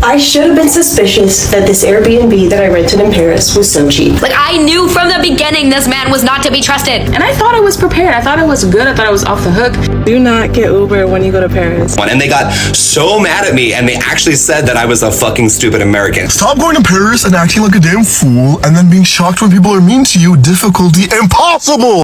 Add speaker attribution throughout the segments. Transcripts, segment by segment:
Speaker 1: I should have been suspicious that this Airbnb that I rented in Paris was so cheap.
Speaker 2: Like, I knew from the beginning this man was not to be trusted.
Speaker 3: And I thought I was prepared. I thought it was good. I thought I was off the hook.
Speaker 4: Do not get Uber when you go to Paris.
Speaker 5: And they got so mad at me, and they actually said that I was a fucking stupid American.
Speaker 6: Stop going to Paris and acting like a damn fool, and then being shocked when people are mean to you. Difficulty impossible!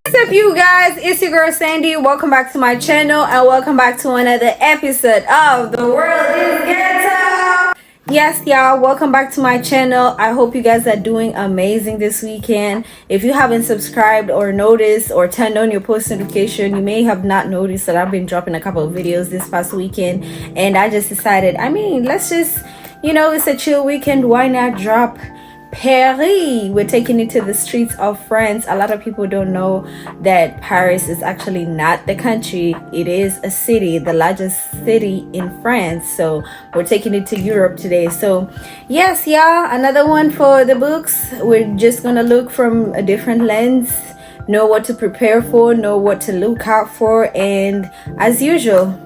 Speaker 7: What's up, you guys? It's your girl Sandy. Welcome back to my channel and welcome back to another episode of The World is Ghetto. Yes, y'all, welcome back to my channel. I hope you guys are doing amazing this weekend. If you haven't subscribed or noticed or turned on your post notification, you may have not noticed that I've been dropping a couple of videos this past weekend, and I just decided, let's just, it's a chill weekend, why not drop Paris? We're taking it to the streets of France. A lot of people don't know that Paris is actually not the country. It is a city, the largest city in France. So we're taking it to Europe today. So yes, y'all, another one for the books. We're just gonna look from a different lens, know what to prepare for, know what to look out for, and as usual,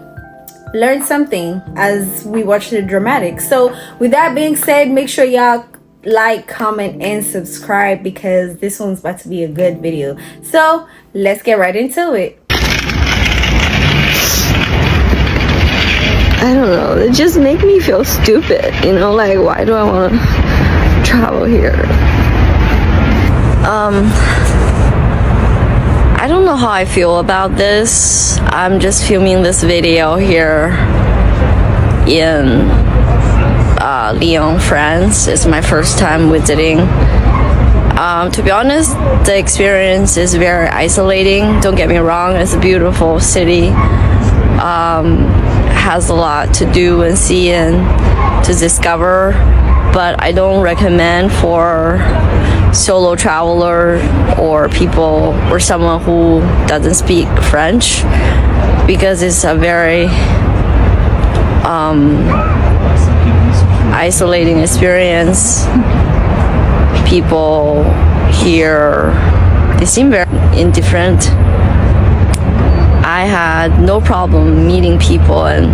Speaker 7: learn something as we watch the dramatics. So with that being said, make sure y'all like, comment, and subscribe because this one's about to be a good video. So let's get right into it.
Speaker 8: I don't know, it just make me feel stupid, like, why do I want to travel here? I don't know how I feel about this. I'm just filming this video here in Lyon, France. It's my first time visiting. To be honest, the experience is very isolating. Don't get me wrong, it's a beautiful city. Has a lot to do and see and to discover, but I don't recommend for solo traveler or people or someone who doesn't speak French, because it's a very isolating experience. People here, they seem very indifferent. I had no problem meeting people and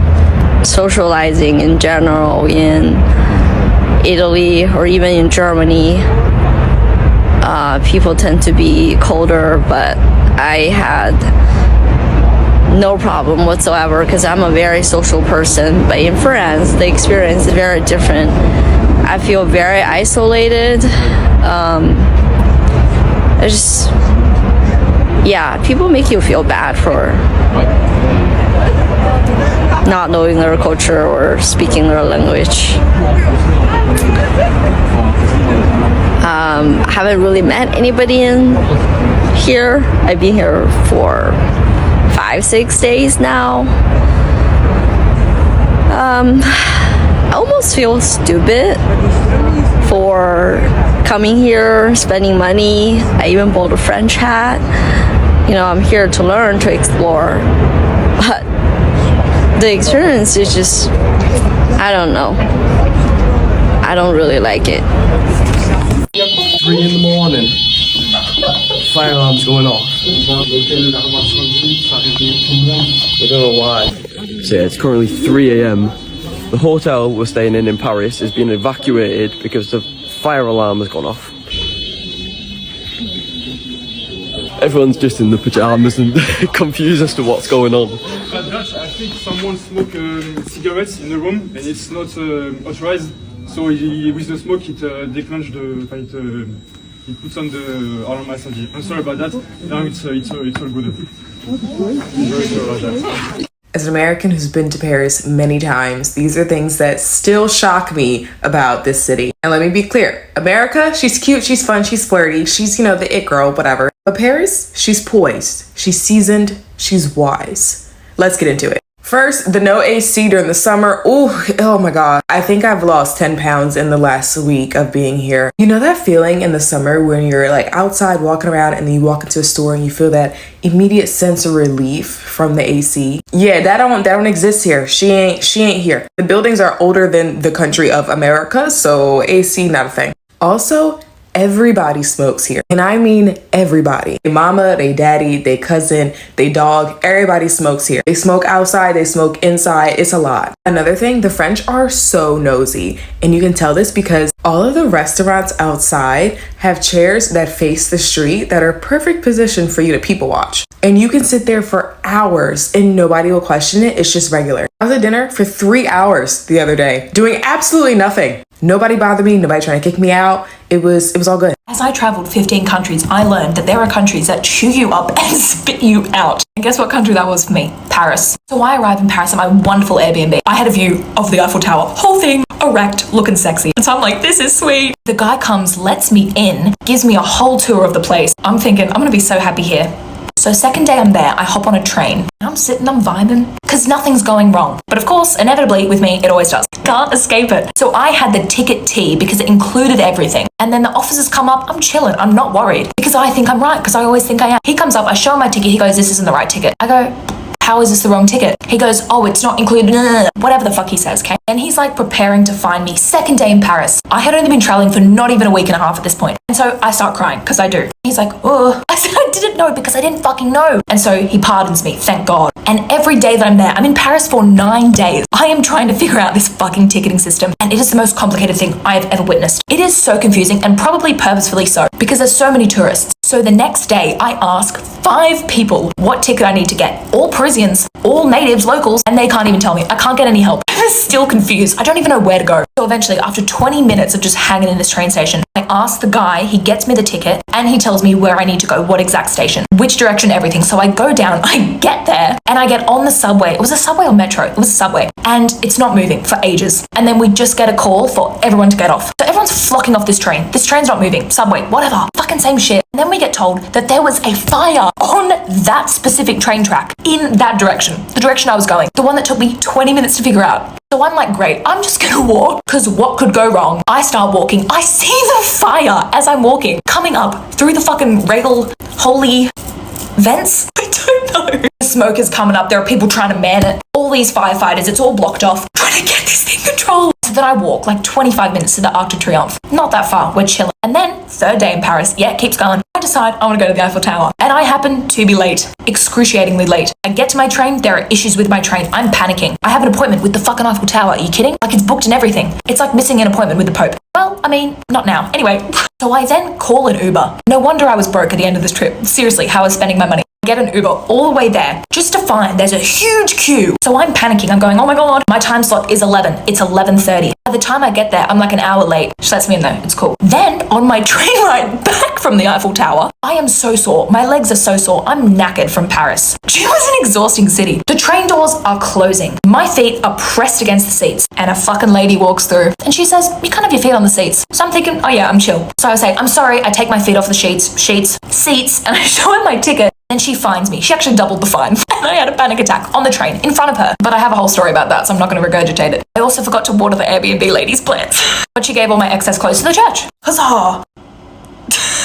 Speaker 8: socializing in general in Italy or even in Germany. People tend to be colder, but I had no problem whatsoever because I'm a very social person. But in France, the experience is very different. I feel very isolated. People make you feel bad for not knowing their culture or speaking their language. Haven't really met anybody in here. I've been here for 5-6 days now. I almost feel stupid for coming here, spending money. I even bought a French hat. I'm here to learn, to explore. But the experience is just, I don't know. I don't really like it.
Speaker 9: 3 in the morning. Fire alarm's going off. I don't know why. So yeah, it's currently 3 a.m. The hotel we're staying in Paris is being evacuated because the fire alarm has gone off. Everyone's just in the pajamas and confused as to what's going on.
Speaker 10: I think someone smoked cigarettes in the room and it's not authorized. So with the smoke, it declenches it puts on the alarm message. I'm sorry about that. Now it's all good. Very sorry about that.
Speaker 3: As an American who's been to Paris many times, these are things that still shock me about this city. And let me be clear, America, she's cute, she's fun, she's flirty, she's, the it girl, whatever. But Paris, she's poised, she's seasoned, she's wise. Let's get into it. First, the no AC during the summer. Oh my God. I think I've lost 10 pounds in the last week of being here. You know that feeling in the summer when you're like outside walking around and then you walk into a store and you feel that immediate sense of relief from the AC? Yeah, that don't exist here. She ain't here. The buildings are older than the country of America, so AC not a thing. Also, Everybody smokes here. And I mean everybody. They mama, they daddy, they cousin, they dog, everybody smokes here. They smoke outside, they smoke inside. It's a lot. Another thing, the French are so nosy. And you can tell this because all of the restaurants outside have chairs that face the street that are perfect position for you to people watch. And you can sit there for hours and nobody will question it. It's just regular. I was at dinner for 3 hours the other day doing absolutely nothing. Nobody bothered me. Nobody trying to kick me out. It was all good.
Speaker 11: As I traveled 15 countries, I learned that there are countries that chew you up and spit you out. And guess what country that was for me? Paris. So I arrived in Paris at my wonderful Airbnb. I had a view of the Eiffel Tower, whole thing erect, looking sexy. And so I'm like, this is sweet. The guy comes, lets me in, gives me a whole tour of the place. I'm thinking, I'm gonna be so happy here. So second day I'm there, I hop on a train. And I'm sitting, I'm vibing, because nothing's going wrong. But of course, inevitably with me, it always does. Can't escape it. So I had the ticket T because it included everything. And then the officers come up, I'm chilling, I'm not worried. Because I think I'm right, because I always think I am. He comes up, I show him my ticket, he goes, this isn't the right ticket. I go, how is this the wrong ticket? He goes, oh, it's not included, whatever the fuck he says, okay? And he's like preparing to find me. Second day in Paris. I had only been traveling for not even a week and a half at this point. And so I start crying, because I do. He's like, oh. I said, I didn't know because I didn't fucking know. And so he pardons me, thank God. And every day that I'm there, I'm in Paris for 9 days. I am trying to figure out this fucking ticketing system. And it is the most complicated thing I have ever witnessed. It is so confusing and probably purposefully so because there's so many tourists. So the next day I ask 5 people what ticket I need to get. All Parisians, all natives, locals, and they can't even tell me. I can't get any help. I'm still confused. I don't even know where to go. So eventually, after 20 minutes of just hanging in this train station, I ask the guy, he gets me the ticket, and he tells me where I need to go, what exact station, which direction, everything. So I go down, I get there, and I get on the subway. It was a subway or metro? It was a subway. And it's not moving for ages. And then we just get a call for everyone to get off. So everyone's flocking off this train. This train's not moving. Subway, whatever. Fucking same shit. And then we get told that there was a fire on that specific train track in that direction. The direction I was going. The one that took me 20 minutes to figure out. So I'm like, great, I'm just gonna walk, because what could go wrong? I start walking. I see the fire as I'm walking, coming up through the fucking rail holy vents? I don't know. The smoke is coming up. There are people trying to man it. All these firefighters, it's all blocked off. Trying to get this thing controlled. So then I walk like 25 minutes to the Arc de Triomphe. Not that far, we're chilling. And then, third day in Paris, yeah, it keeps going. I decide I want to go to the Eiffel Tower. And I happen to be late. Excruciatingly late. I get to my train, there are issues with my train. I'm panicking. I have an appointment with the fucking Eiffel Tower. Are you kidding? Like, it's booked and everything. It's like missing an appointment with the Pope. Well, I mean, not now. Anyway, so I then call an Uber. No wonder I was broke at the end of this trip. Seriously, how I was spending my money. Get an Uber all the way there just to find there's a huge queue. So I'm panicking. I'm going, oh my God, my time slot is 11. It's 11:30. By the time I get there, I'm like an hour late. She lets me in though. It's cool. Then on my train ride back from the Eiffel Tower, I am so sore. My legs are so sore. I'm knackered from Paris. It was an exhausting city. The train doors are closing. My feet are pressed against the seats and a fucking lady walks through and she says, you can't have your feet on the seats. So I'm thinking, oh yeah, I'm chill. So I say, I'm sorry. I take my feet off the seats, and I show her my ticket. Then she fines me. She actually doubled the fine. And I had a panic attack on the train in front of her. But I have a whole story about that, so I'm not going to regurgitate it. I also forgot to water the Airbnb lady's plants. But she gave all my excess clothes to the church. Huzzah!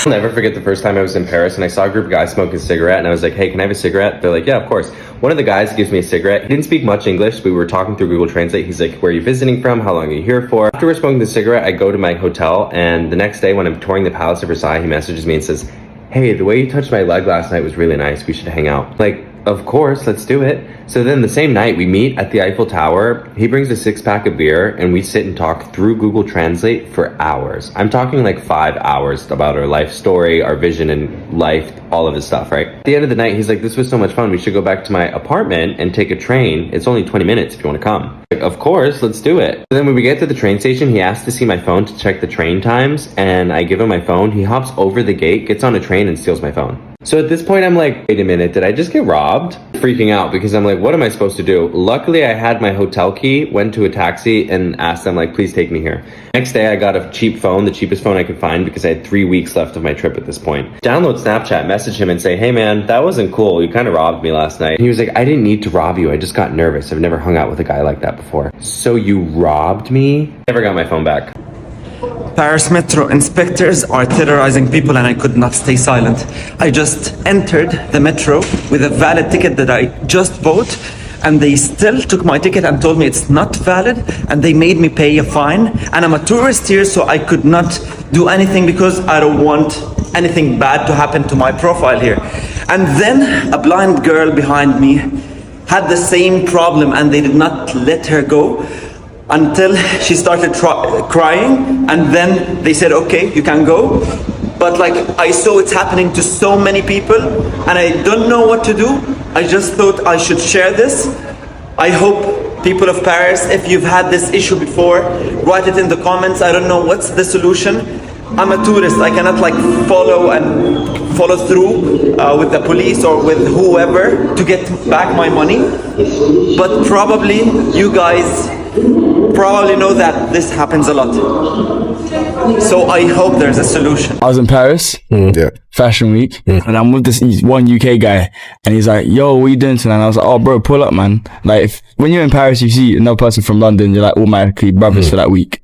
Speaker 12: I'll never forget the first time I was in Paris and I saw a group of guys smoking a cigarette and I was like, hey, can I have a cigarette? They're like, yeah, of course. One of the guys gives me a cigarette. He didn't speak much English, but we were talking through Google Translate. He's like, where are you visiting from? How long are you here for? After we're smoking the cigarette, I go to my hotel and the next day when I'm touring the Palace of Versailles, he messages me and says, hey, the way you touched my leg last night was really nice. We should hang out. Like, of course, let's do it. So then the same night we meet at the Eiffel Tower, he brings a 6-pack of beer and we sit and talk through Google Translate for hours. I'm talking like 5 hours about our life story, our vision in life, all of his stuff, right? At the end of the night, he's like, this was so much fun. We should go back to my apartment and take a train. It's only 20 minutes if you want to come. Like, of course, let's do it. So then when we get to the train station, he asks to see my phone to check the train times and I give him my phone. He hops over the gate, gets on a train and steals my phone. So at this point, I'm like, wait a minute, did I just get robbed? Freaking out because I'm like, what am I supposed to do? Luckily, I had my hotel key, went to a taxi and asked them like, please take me here. Next day, I got a cheap phone, the cheapest phone I could find because I had 3 weeks left of my trip at this point. Download Snapchat, message him and say, hey man, that wasn't cool. You kind of robbed me last night. And he was like, I didn't need to rob you. I just got nervous. I've never hung out with a guy like that before. So you robbed me? Never got my phone back.
Speaker 13: Paris Metro inspectors are terrorizing people and I could not stay silent. I just entered the metro with a valid ticket that I just bought and they still took my ticket and told me it's not valid and they made me pay a fine and I'm a tourist here so I could not do anything because I don't want anything bad to happen to my profile here. And then a blind girl behind me had the same problem, and they did not let her go until she started crying, and then they said, okay, you can go. But like, I saw it's happening to so many people, and I don't know what to do. I just thought I should share this. I hope people of Paris, if you've had this issue before, write it in the comments. I don't know what's the solution. I'm a tourist. I cannot like follow through with the police or with whoever to get back my money. But probably you guys probably know that this happens a lot. So I hope there's a solution.
Speaker 14: I was in Paris, Fashion Week, and I'm with this one UK guy, and he's like, yo, what you doing tonight? And I was like, oh, bro, pull up, man. Like, when you're in Paris, you see another person from London, you're like automatically brothers for that week.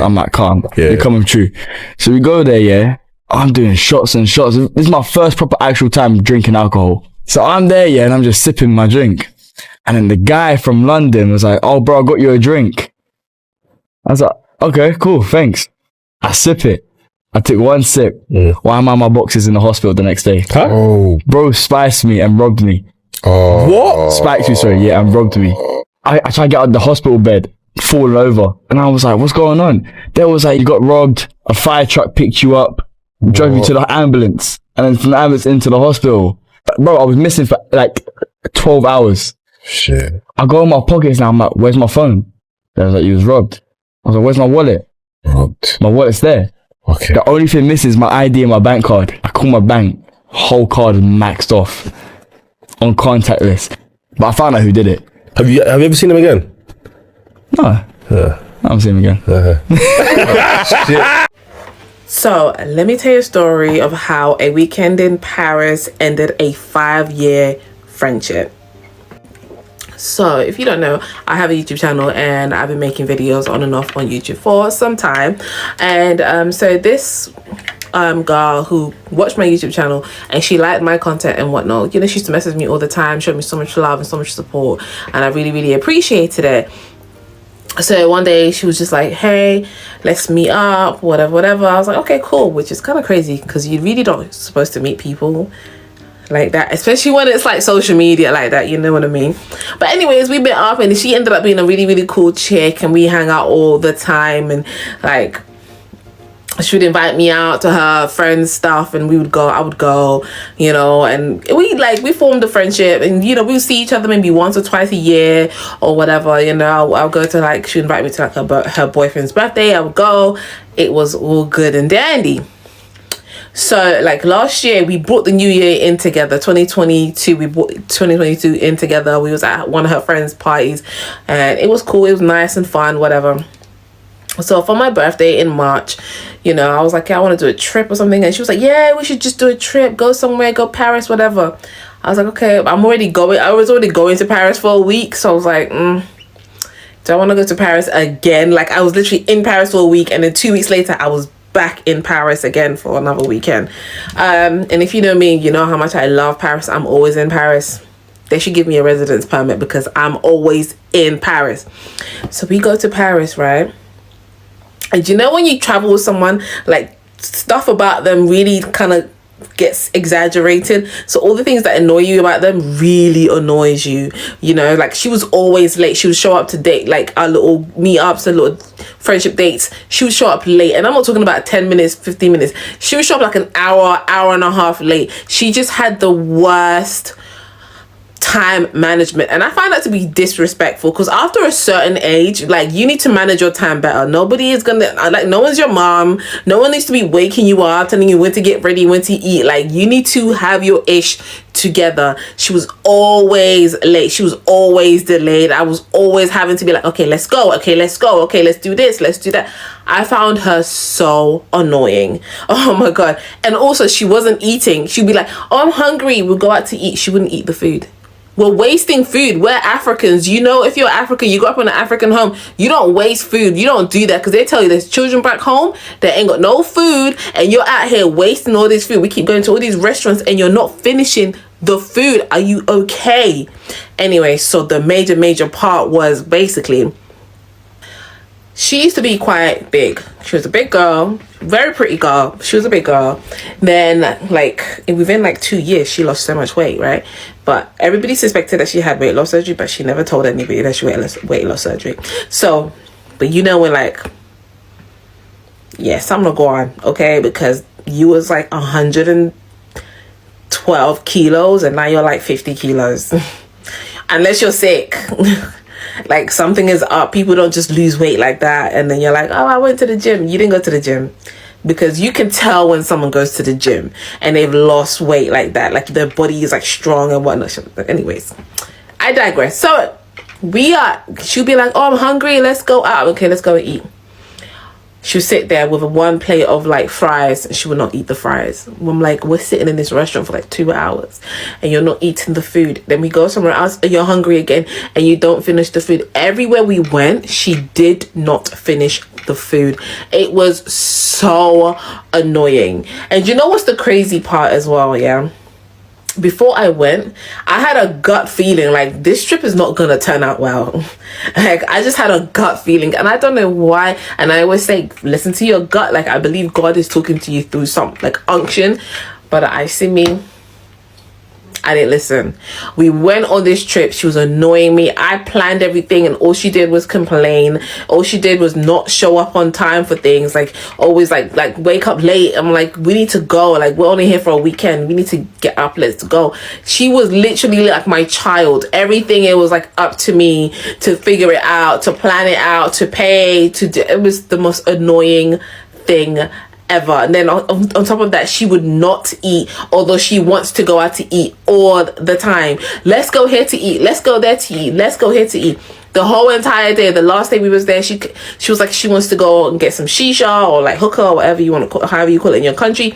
Speaker 14: I'm like, calm, you're coming true. So we go there, yeah. I'm doing shots and shots. This is my first proper actual time drinking alcohol. So I'm there, yeah, and I'm just sipping my drink. And then the guy from London was like, oh, bro, I got you a drink. I was like, okay, cool, thanks. I sip it. I took one sip. Why am I in my boxes in the hospital the next day?
Speaker 15: Huh? Oh.
Speaker 14: Bro spiced me and robbed me.
Speaker 15: Oh.
Speaker 14: What? Spiked me, sorry, yeah, and robbed me. I tried to get out of the hospital bed, falling over. And I was like, what's going on? They was like, you got robbed. A fire truck picked you up, drove you to the ambulance, and then from the ambulance into the hospital. But bro, I was missing for like 12 hours.
Speaker 15: Shit.
Speaker 14: I go in my pockets now. I'm like, where's my phone? They was like, you was robbed. I was like, where's my wallet?
Speaker 15: Robbed.
Speaker 14: My wallet's there.
Speaker 15: Okay.
Speaker 14: The only thing missing is my ID and my bank card. I call my bank. Whole card is maxed off on contact list. But I found out who did it.
Speaker 15: Have you ever seen him again?
Speaker 14: No. I haven't seen him again.
Speaker 15: Shit.
Speaker 3: So let me tell you a story of how a weekend in Paris ended a 5-year friendship. So if you don't know, I have a YouTube channel and I've been making videos on and off on YouTube for some time. And so this girl who watched my YouTube channel and she liked my content and whatnot, you know, she used to message me all the time, showed me so much love and so much support, and I really appreciated it. So one day she was just like, hey, let's meet up, whatever. I was like, okay, cool, which is kind of crazy because you really don't supposed to meet people like that, especially when it's like social media like that, you know what I mean? But anyways, we met up and she ended up being a really cool chick, and we hang out all the time, and like she would invite me out to her friends stuff, and I would go, you know, and we formed a friendship, and you know, we would see each other maybe once or twice a year or whatever, you know. I'll go to like, she would invite me to like her boyfriend's birthday, I would go. It was all good and dandy. So like last year we brought the new year in together, 2022, we brought 2022 in together. We was at one of her friends' parties and it was cool, it was nice and fun, whatever. So for my birthday in March, you know, I was like, yeah, I want to do a trip or something, and she was like, yeah, we should just do a trip, go somewhere, go Paris, whatever. I was like, okay, I was already going to Paris for a week, so I was like, do I want to go to Paris again? Like, I was literally in Paris for a week, and then 2 weeks later I was back in Paris again for another weekend. And if you know me, you know how much I love Paris. I'm always in Paris. They should give me a residence permit because I'm always in Paris. So we go to Paris, right? And you know when you travel with someone, like stuff about them really kind of gets exaggerated, so all the things that annoy you about them really annoys you, you know. Like she was always late. She would show up to date, like our little meetups and little friendship dates, she would show up late, and I'm not talking about 10 minutes 15 minutes. She would show up like an hour and a half late. She just had the worst time management, and I find that to be disrespectful, because after a certain age, like, you need to manage your time better. Nobody is gonna, like, no one's your mom, no one needs to be waking you up, telling you when to get ready, when to eat. Like, you need to have your ish together. She was always late, she was always delayed. I was always having to be like, okay, let's go, okay, let's go, okay, let's do this, let's do that. I found her so annoying. Oh my god. And also, she wasn't eating. She'd be like, oh, I'm hungry, we'll go out to eat. She wouldn't eat the food. We're wasting food. We're Africans. You know, if you're African, you grew up in an African home, you don't waste food. You don't do that, because they tell you there's children back home that ain't got no food, and you're out here wasting all this food. We keep going to all these restaurants and you're not finishing the food. Are you okay? Anyway, so the major part was basically she used to be quite big. She was a big girl, very pretty girl. She was a big girl. Then, like, within like 2 years, she lost so much weight, right? But everybody suspected that she had weight loss surgery, but she never told anybody that she had weight loss surgery. So, but you know when like, yeah, something will go on, okay? Because you was like 112 kilos and now you're like 50 kilos. Unless you're sick. Like something is up. People don't just lose weight like that and then you're like, oh, I went to the gym. You didn't go to the gym, because you can tell when someone goes to the gym and they've lost weight like that, like their body is like strong and whatnot. Anyways, I digress. So she'll be like, oh, I'm hungry, let's go out. Okay, let's go and eat. She'll sit there with one plate of like fries and she will not eat the fries. I'm like, we're sitting in this restaurant for like 2 hours and you're not eating the food. Then we go somewhere else and you're hungry again and you don't finish the food. Everywhere we went, she did not finish the food. It was so annoying. And you know what's the crazy part as well, yeah? Before I went, I had a gut feeling like this trip is not gonna turn out well. Like I just had a gut feeling and I don't know why. And I always say, listen to your gut. Like I believe God is talking to you through some like unction. But I didn't listen. We went on this trip. She was annoying me. I planned everything and all she did was complain. All she did was not show up on time for things. Like always like wake up late. I'm like, we need to go. Like we're only here for a weekend. We need to get up. Let's go. She was literally like my child. Everything, it was like up to me to figure it out, to plan it out, to pay, to do. It was the most annoying thing ever. And then on top of that, she would not eat, although she wants to go out to eat all the time. Let's go here to eat, let's go there to eat, let's go here to eat. The whole entire day, the last day we was there, she was like, she wants to go and get some shisha or like hookah or whatever you want to call, however you call it in your country.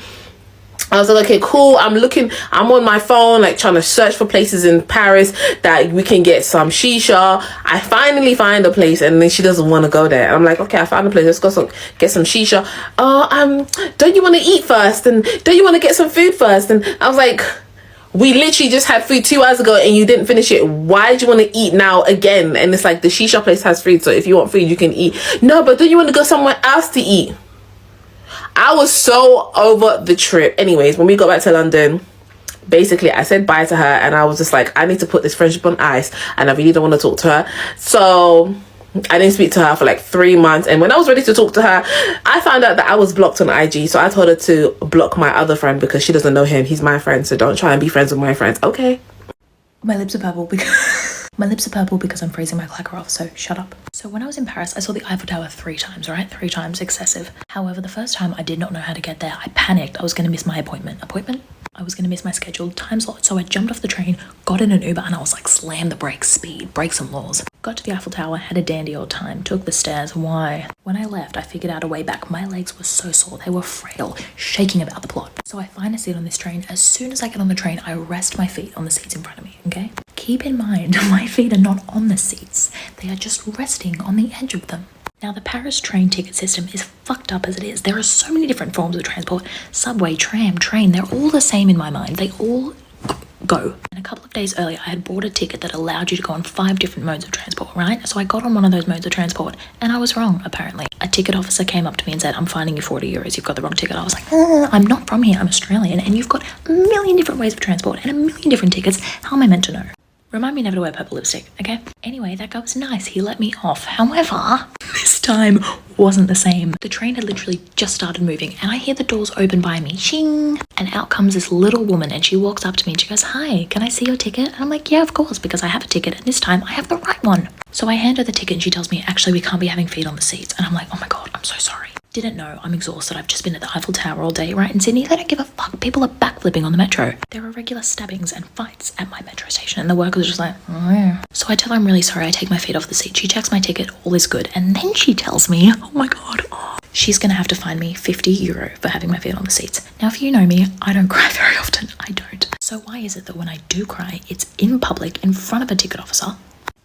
Speaker 3: I was like, okay, cool. I'm on my phone, like trying to search for places in Paris that we can get some shisha. I finally find a place and then she doesn't want to go there. I'm like, okay, I found a place. Let's go get some shisha. Don't you want to eat first? And don't you want to get some food first? And I was like, we literally just had food 2 hours ago and you didn't finish it. Why do you want to eat now again? And it's like the shisha place has food. So if you want food, you can eat. No, but don't you want to go somewhere else to eat? I was so over the trip. Anyways, when we got back to London, basically I said bye to her and I was just like, I need to put this friendship on ice and I really don't want to talk to her. So I didn't speak to her for like 3 months. And when I was ready to talk to her, I found out that I was blocked on IG. So I told her to block my other friend because she doesn't know him. He's my friend. So don't try and be friends with my friends. Okay.
Speaker 11: My lips are purple because I'm freezing my clacker off, so shut up. So when I was in Paris, I saw the Eiffel Tower 3 times, right? 3 times excessive. However, the first time I did not know how to get there. I panicked. I was going to miss my appointment. I was going to miss my scheduled time slot. So I jumped off the train, got in an Uber, and I was like, slam the brakes, speed, breaks and laws. Got to the Eiffel Tower, had a dandy old time, took the stairs. Why? When I left, I figured out a way back. My legs were so sore. They were frail, shaking about the plot. So I find a seat on this train. As soon as I get on the train, I rest my feet on the seats in front of me, okay? Keep in mind, my feet are not on the seats. They are just resting on the edge of them. Now, the Paris train ticket system is fucked up as it is. There are so many different forms of transport. Subway, tram, train, they're all the same in my mind. They all go. And a couple of days earlier, I had bought a ticket that allowed you to go on 5 different modes of transport, right? So I got on one of those modes of transport and I was wrong, apparently. A ticket officer came up to me and said, I'm fining you 40 euros. You've got the wrong ticket. I was like, I'm not from here. I'm Australian. And you've got a million different ways of transport and a million different tickets. How am I meant to know? Remind me never to wear purple lipstick, okay? Anyway, that guy was nice. He let me off. However, this time wasn't the same. The train had literally just started moving and I hear the doors open by me. Shing! And out comes this little woman and she walks up to me and she goes, hi, can I see your ticket? And I'm like, yeah, of course, because I have a ticket and this time I have the right one. So I hand her the ticket and she tells me, actually, we can't be having feet on the seats. And I'm like, oh my God, I'm so sorry. Didn't know, I'm exhausted. I've just been at the Eiffel Tower all day, right? In Sydney, they don't give a fuck. People are backflipping on the metro. There are regular stabbings and fights at my metro station and the workers are just like, oh yeah. So I tell her I'm really sorry. I take my feet off the seat. She checks my ticket. All is good. And then she tells me, oh my God, she's going to have to fine me 50 euro for having my feet on the seats. Now, if you know me, I don't cry very often. I don't. So why is it that when I do cry, it's in public in front of a ticket officer?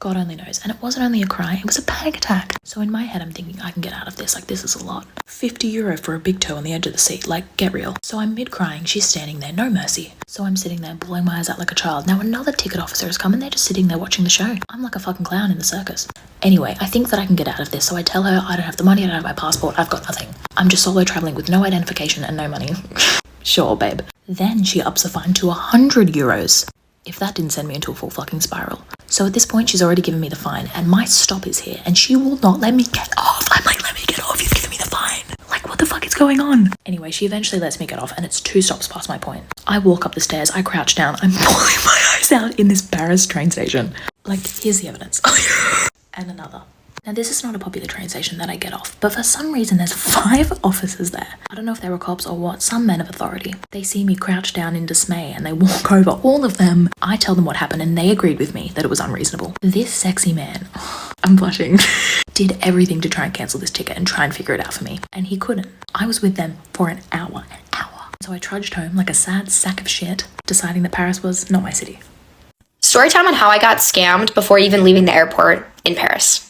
Speaker 11: God only knows. And it wasn't only a cry, it was a panic attack. So in my head, I'm thinking I can get out of this. Like, this is a lot. €50 for a big toe on the edge of the seat. Like, get real. So I'm mid-crying. She's standing there. No mercy. So I'm sitting there blowing my eyes out like a child. Now another ticket officer has come and they're just sitting there watching the show. I'm like a fucking clown in the circus. Anyway, I think that I can get out of this. So I tell her I don't have the money, I don't have my passport, I've got nothing. I'm just solo traveling with no identification and no money. Sure, babe. Then she ups the fine to €100. If that didn't send me into a full fucking spiral. So at this point, she's already given me the fine and my stop is here and she will not let me get off. I'm like, let me get off, you've given me the fine. Like, what the fuck is going on? Anyway, she eventually lets me get off and it's 2 stops past my point. I walk up the stairs, I crouch down, I'm pulling my eyes out in this Paris train station. Like, here's the evidence. And another. Now, this is not a popular train station that I get off, but for some reason there's 5 officers there. I don't know if they were cops or what, some men of authority. They see me crouched down in dismay and they walk over, all of them. I tell them what happened and they agreed with me that it was unreasonable. This sexy man, I'm blushing, did everything to try and cancel this ticket and try and figure it out for me. And he couldn't. I was with them for an hour. So I trudged home like a sad sack of shit, deciding that Paris was not my city.
Speaker 2: Story time on how I got scammed before even leaving the airport in Paris.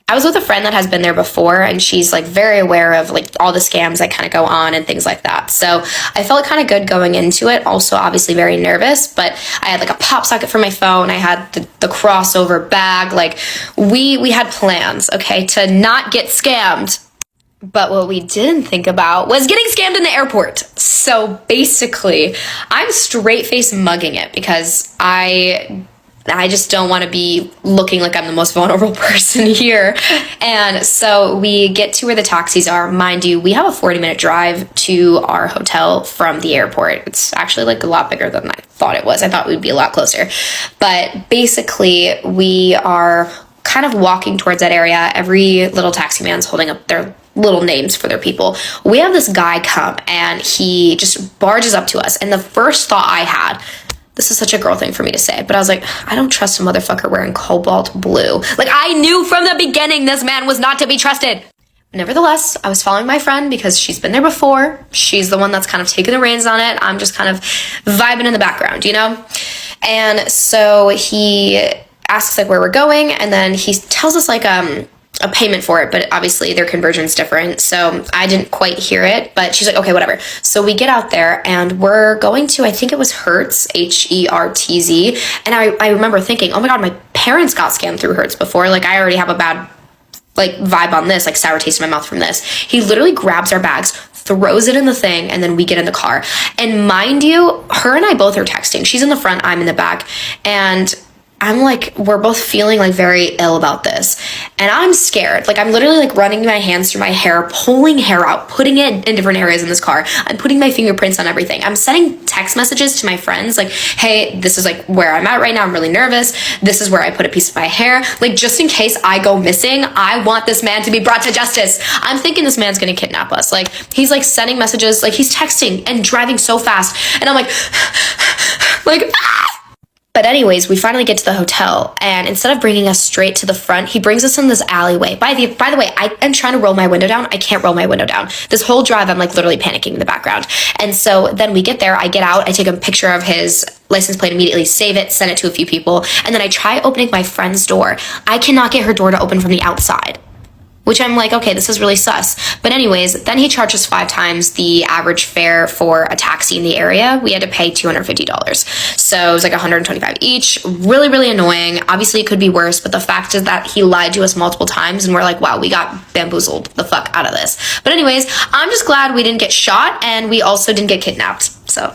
Speaker 2: I was with a friend that has been there before and she's like very aware of like all the scams that kind of go on and things like that. So I felt kind of good going into it. Also obviously very nervous, but I had like a pop socket for my phone. I had the crossover bag. Like we had plans, okay, to not get scammed. But what we didn't think about was getting scammed in the airport. So basically I'm straight face mugging it because I just don't want to be looking like I'm the most vulnerable person here. And so we get to where the taxis are. Mind you, we have a 40-minute drive to our hotel from the airport. It's actually like a lot bigger than I thought it was. I thought we'd be a lot closer. But basically, we are kind of walking towards that area. Every little taxi man's holding up their little names for their people. We have this guy come and he just barges up to us. And the first thought I had, this is such a girl thing for me to say, but I was like, I don't trust a motherfucker wearing cobalt blue. Like, I knew from the beginning this man was not to be trusted. Nevertheless, I was following my friend because she's been there before. She's the one that's kind of taking the reins on it. I'm just kind of vibing in the background, you know? And so he asks like where we're going, and then he tells us like a payment for it, but obviously their conversion's different, so I didn't quite hear it, but she's like, okay, whatever. So we get out there and we're going to, I think it was Hertz, Hertz, and I remember thinking, oh my god, my parents got scammed through Hertz before, like I already have a bad like vibe on this, like sour taste in my mouth from this. He literally grabs our bags, throws it in the thing, and then we get in the car. And mind you, her and I both are texting. She's in the front, I'm in the back, and I'm like, we're both feeling like very ill about this. And I'm scared. Like I'm literally like running my hands through my hair, pulling hair out, putting it in different areas in this car. I'm putting my fingerprints on everything. I'm sending text messages to my friends like, hey, this is like where I'm at right now. I'm really nervous. This is where I put a piece of my hair. Like just in case I go missing, I want this man to be brought to justice. I'm thinking this man's gonna kidnap us. Like he's like sending messages, like he's texting and driving so fast. And I'm like, ah! But anyways, we finally get to the hotel, and instead of bringing us straight to the front, he brings us in this alleyway. By the way, I am trying to roll my window down. I can't roll my window down. This whole drive, I'm like literally panicking in the background. And so then we get there, I get out, I take a picture of his license plate immediately, save it, send it to a few people, and then I try opening my friend's door. I cannot get her door to open from the outside, which I'm like, okay, this is really sus. But anyways, then he charged us 5 times the average fare for a taxi in the area. We had to pay $250. So it was like $125 each. Really, really annoying. Obviously, it could be worse, but the fact is that he lied to us multiple times and we're like, wow, we got bamboozled the fuck out of this. But anyways, I'm just glad we didn't get shot and we also didn't get kidnapped. So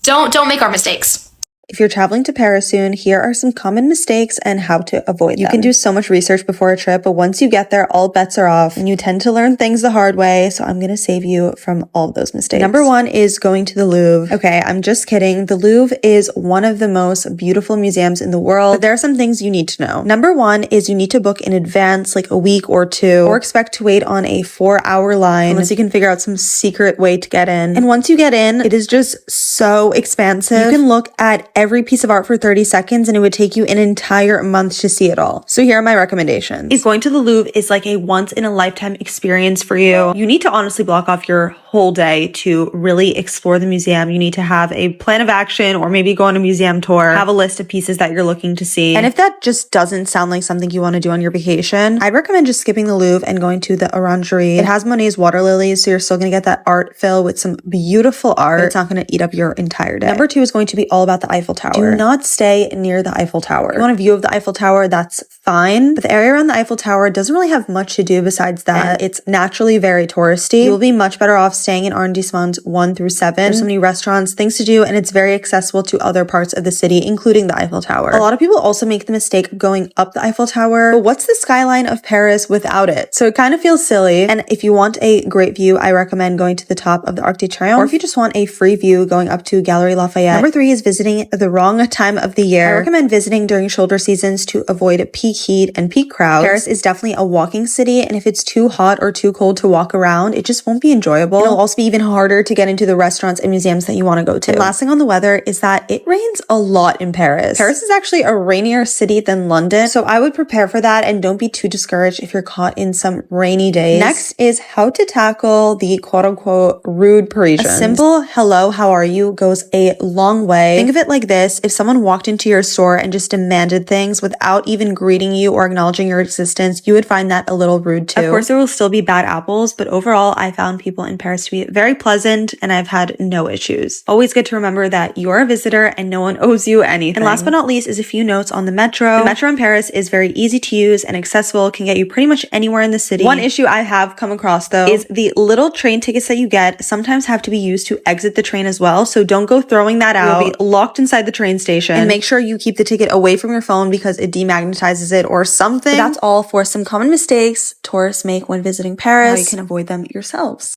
Speaker 2: don't make our mistakes.
Speaker 16: If you're traveling to Paris soon, here are some common mistakes and how to avoid them. You can do so much research before a trip, but once you get there, all bets are off and you tend to learn things the hard way. So I'm going to save you from all of those mistakes. Number 1 is going to the Louvre. Okay, I'm just kidding. The Louvre is one of the most beautiful museums in the world, but there are some things you need to know. Number 1 is you need to book in advance, like a week or 2, or expect to wait on a 4-hour line unless you can figure out some secret way to get in. And once you get in, it is just so expansive. You can look at every piece of art for 30 seconds and it would take you an entire month to see it all. So here are my recommendations. If going to the Louvre is like a once in a lifetime experience for you, you need to honestly block off your whole day to really explore the museum, you need to have a plan of action or maybe go on a museum tour, have a list of pieces that you're looking to see. And if that just doesn't sound like something you want to do on your vacation, I'd recommend just skipping the Louvre and going to the Orangerie. It has Monet's water lilies, so you're still going to get that art fill with some beautiful art. It's not going to eat up your entire day. Number 2 is going to be all about the Eiffel Tower. Do not stay near the Eiffel Tower. If you want a view of the Eiffel Tower, that's fine, but the area around the Eiffel Tower doesn't really have much to do besides that. It's naturally very touristy. You'll be much better off staying in arrondissements 1 through 7. There's so many restaurants, things to do, and it's very accessible to other parts of the city, including the Eiffel Tower. A lot of people also make the mistake of going up the Eiffel Tower, but what's the skyline of Paris without it? So it kind of feels silly. And if you want a great view, I recommend going to the top of the Arc de Triomphe, or if you just want a free view, going up to Galerie Lafayette. Number 3 is visiting the wrong time of the year. I recommend visiting during shoulder seasons to avoid peak heat and peak crowds. Paris is definitely a walking city, and if it's too hot or too cold to walk around, it just won't be enjoyable. It'll also be even harder to get into the restaurants and museums that you want to go to. And last thing on the weather is that it rains a lot in Paris. Paris is actually a rainier city than London, so I would prepare for that and don't be too discouraged if you're caught in some rainy days. Next is how to tackle the quote-unquote rude Parisians. A simple hello, how are you goes a long way. Think of it like this: if someone walked into your store and just demanded things without even greeting you or acknowledging your existence, you would find that a little rude too. Of course, there will still be bad apples, but overall, I found people in Paris to be very pleasant and I've had no issues. Always good to remember that you're a visitor and no one owes you anything. And last but not least is a few notes on the metro. The metro in Paris is very easy to use and accessible, can get you pretty much anywhere in the city. One issue I have come across though is the little train tickets that you get sometimes have to be used to exit the train as well, so don't go throwing that out. You'll be locked inside the train station, and make sure you keep the ticket away from your phone because it demagnetizes it or something. So that's all for some common mistakes tourists make when visiting Paris. How you can avoid them yourselves.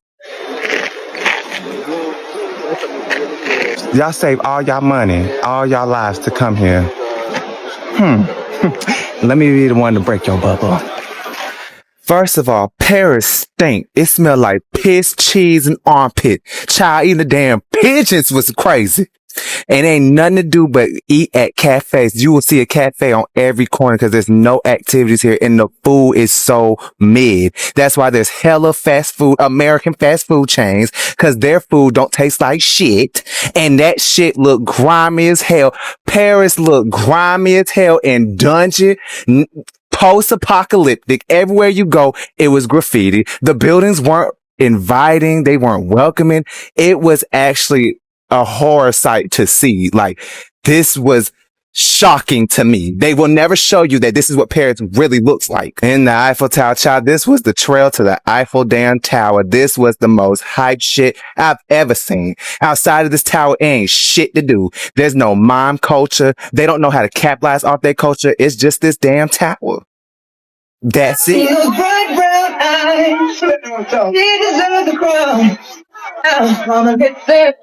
Speaker 17: Y'all save all y'all money, all y'all lives to come here. Let me be the one to break your bubble. First of all, Paris stink. It smelled like piss, cheese, and armpit. Child, eating the damn pigeons was crazy. And ain't nothing to do but eat at cafes. You will see a cafe on every corner because there's no activities here and the food is so mid. That's why there's hella fast food, American fast food chains, because their food don't taste like shit. And that shit look grimy as hell. Paris look grimy as hell and dungeon. Post-apocalyptic. Everywhere you go, it was graffiti. The buildings weren't inviting. They weren't welcoming. It was actually a horror sight to see. Like, this was shocking to me. They will never show you that this is what Paris really looks like. In the Eiffel Tower, child, this was the trail to the Eiffel damn tower. This was the most hype shit I've ever seen. Outside of this tower, it ain't shit to do. There's no mime culture. They don't know how to capitalize off their culture. It's just this damn tower. That's it.
Speaker 18: Bright brown eyes, they deserve the crown. I'm gonna get there.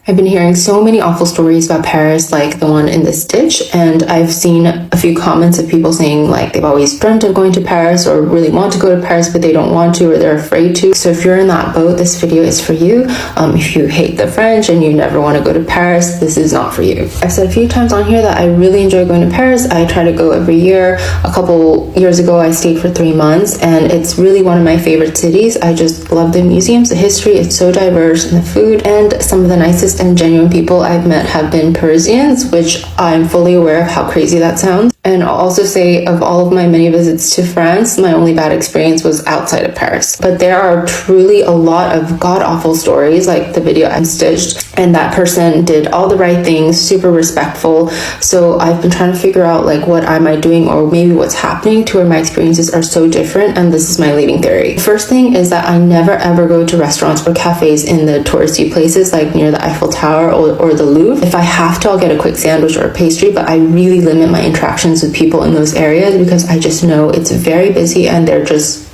Speaker 19: I've been hearing so many awful stories about Paris, like the one in this ditch, and I've seen a few comments of people saying like they've always dreamt of going to Paris or really want to go to Paris but they don't want to or they're afraid to. So if you're in that boat, this video is for you. If you hate the French and you never want to go to Paris, this is not for you. I've said a few times on here that I really enjoy going to Paris. I try to go every year. A couple years ago I stayed for 3 months and it's really one of my favorite cities. I just love the museums, the history, it's so diverse, and the food, and some of the nicest and genuine people I've met have been Parisians, which I'm fully aware of how crazy that sounds. And I'll also say of all of my many visits to France, my only bad experience was outside of Paris. But there are truly a lot of god-awful stories, like the video I stitched, and that person did all the right things, super respectful. So I've been trying to figure out like what am I doing or maybe what's happening to where my experiences are so different, and this is my leading theory. The first thing is that I never ever go to restaurants or cafes in the touristy places like near the Eiffel Tower or the Louvre. If I have to, I'll get a quick sandwich or a pastry, but I really limit my interactions with people in those areas because I just know it's very busy and they're just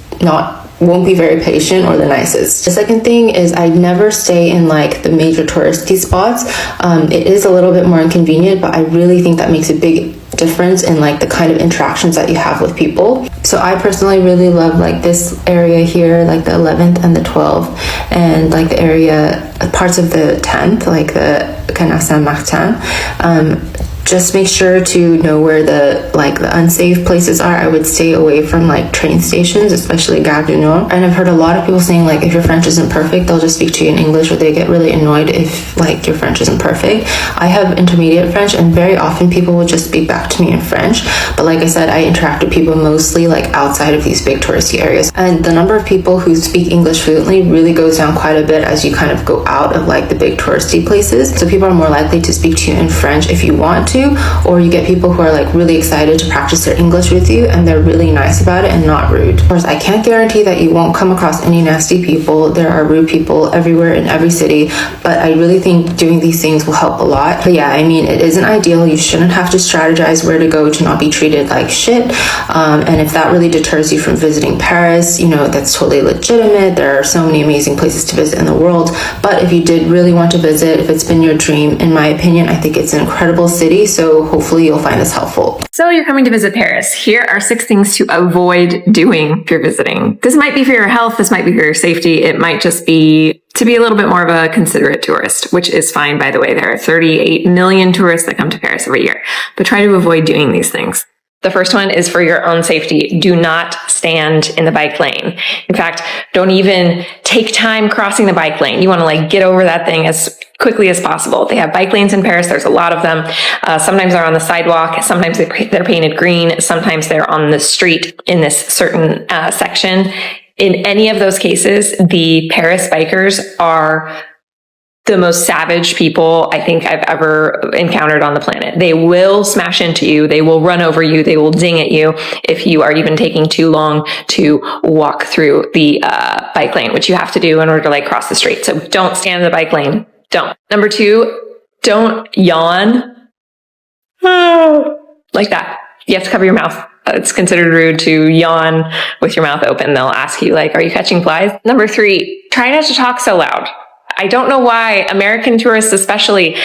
Speaker 19: won't be very patient or the nicest. The second thing is I never stay in like the major touristy spots. It is a little bit more inconvenient, but I really think that makes a big difference in like the kind of interactions that you have with people. So I personally really love like this area here, like the 11th and the 12th, and like the area, parts of the 10th, like the Canal Saint-Martin. Just make sure to know where the unsafe places are. I would stay away from train stations, especially Gare du Nord. And I've heard a lot of people saying if your French isn't perfect, they'll just speak to you in English, or they get really annoyed if your French isn't perfect. I have intermediate French, and very often people will just speak back to me in French. But like I said, I interact with people mostly outside of these big touristy areas. And the number of people who speak English fluently really goes down quite a bit as you kind of go out of the big touristy places. So people are more likely to speak to you in French if you want to, or you get people who are really excited to practice their English with you, and they're really nice about it and not rude. Of course, I can't guarantee that you won't come across any nasty people. There are rude people everywhere in every city, but I really think doing these things will help a lot. But yeah, I mean, it isn't ideal. You shouldn't have to strategize where to go to not be treated like shit. And if that really deters you from visiting Paris, that's totally legitimate. There are so many amazing places to visit in the world. But if you did really want to visit, if it's been your dream, in my opinion, I think it's an incredible city. So hopefully you'll find this helpful.
Speaker 20: So you're coming to visit Paris. Here are 6 things to avoid doing if you're visiting. This might be for your health. This might be for your safety. It might just be to be a little bit more of a considerate tourist, which is fine, by the way. There are 38 million tourists that come to Paris every year, but try to avoid doing these things. The first one is for your own safety. Do not stand in the bike lane. In fact, don't even take time crossing the bike lane. You want to get over that thing as quickly as possible. They have bike lanes in Paris. There's a lot of them. Sometimes they're on the sidewalk. Sometimes they're painted green. Sometimes they're on the street in this certain section. In any of those cases, the Paris bikers are the most savage people I think I've ever encountered on the planet. They will smash into you. They will run over you. They will ding at you if you are even taking too long to walk through the bike lane, which you have to do in order to cross the street. So don't stand in the bike lane. Don't. Number 2, don't yawn. Like that. You have to cover your mouth. It's considered rude to yawn with your mouth open. They'll ask you are you catching flies? Number 3, try not to talk so loud. I don't know why American tourists especially,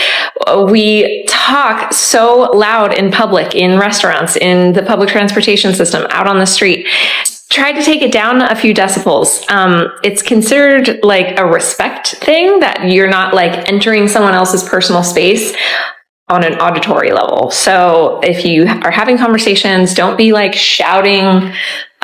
Speaker 20: we talk so loud in public, in restaurants, in the public transportation system, out on the street. Try to take it down a few decibels. It's considered a respect thing that you're not entering someone else's personal space on an auditory level. So if you are having conversations, don't be shouting.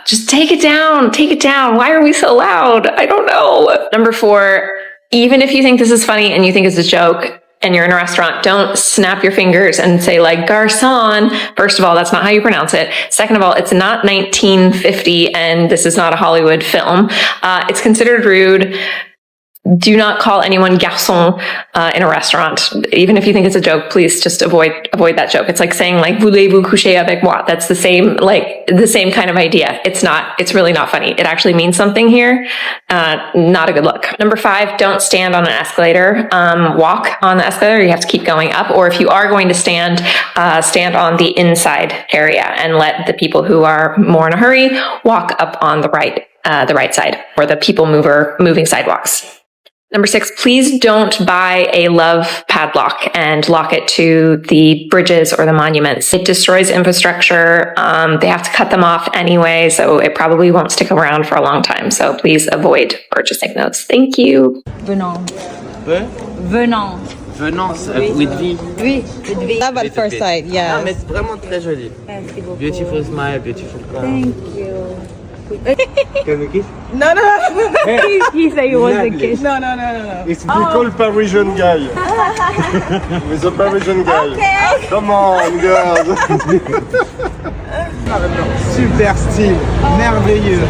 Speaker 20: Just take it down. Take it down. Why are we so loud? I don't know. Number 4, even if you think this is funny and you think it's a joke and you're in a restaurant, don't snap your fingers and say garçon. First of all, that's not how you pronounce it. Second of all, it's not 1950 and this is not a Hollywood film. It's considered rude. Do not call anyone garçon in a restaurant. Even if you think it's a joke, please just avoid that joke. It's like saying voulez-vous coucher avec moi? That's the same kind of idea. It's really not funny. It actually means something here. Not a good look. Number 5, don't stand on an escalator. Walk on the escalator. You have to keep going up. Or if you are going to stand on the inside area and let the people who are more in a hurry walk up on the right side, or the people moving sidewalks. Number 6, please don't buy a love padlock and lock it to the bridges or the monuments. It destroys infrastructure. They have to cut them off anyway, so it probably won't stick around for a long time. So please avoid purchasing those. Thank you.
Speaker 21: Venant.
Speaker 22: Venant.
Speaker 21: Venant, with V.
Speaker 22: Oui, with V.
Speaker 21: Love at first sight, yeah. Ah, mais c'est vraiment très joli.
Speaker 22: Merci beaucoup.
Speaker 21: Beautiful smile, beautiful car.
Speaker 22: Thank you.
Speaker 21: Can we kiss?
Speaker 22: No. He said he wants a kiss. No.
Speaker 23: It's called Parisian guy. With a Parisian guy.
Speaker 22: Okay.
Speaker 23: Come on, girls.
Speaker 21: Super style. Merveilleux.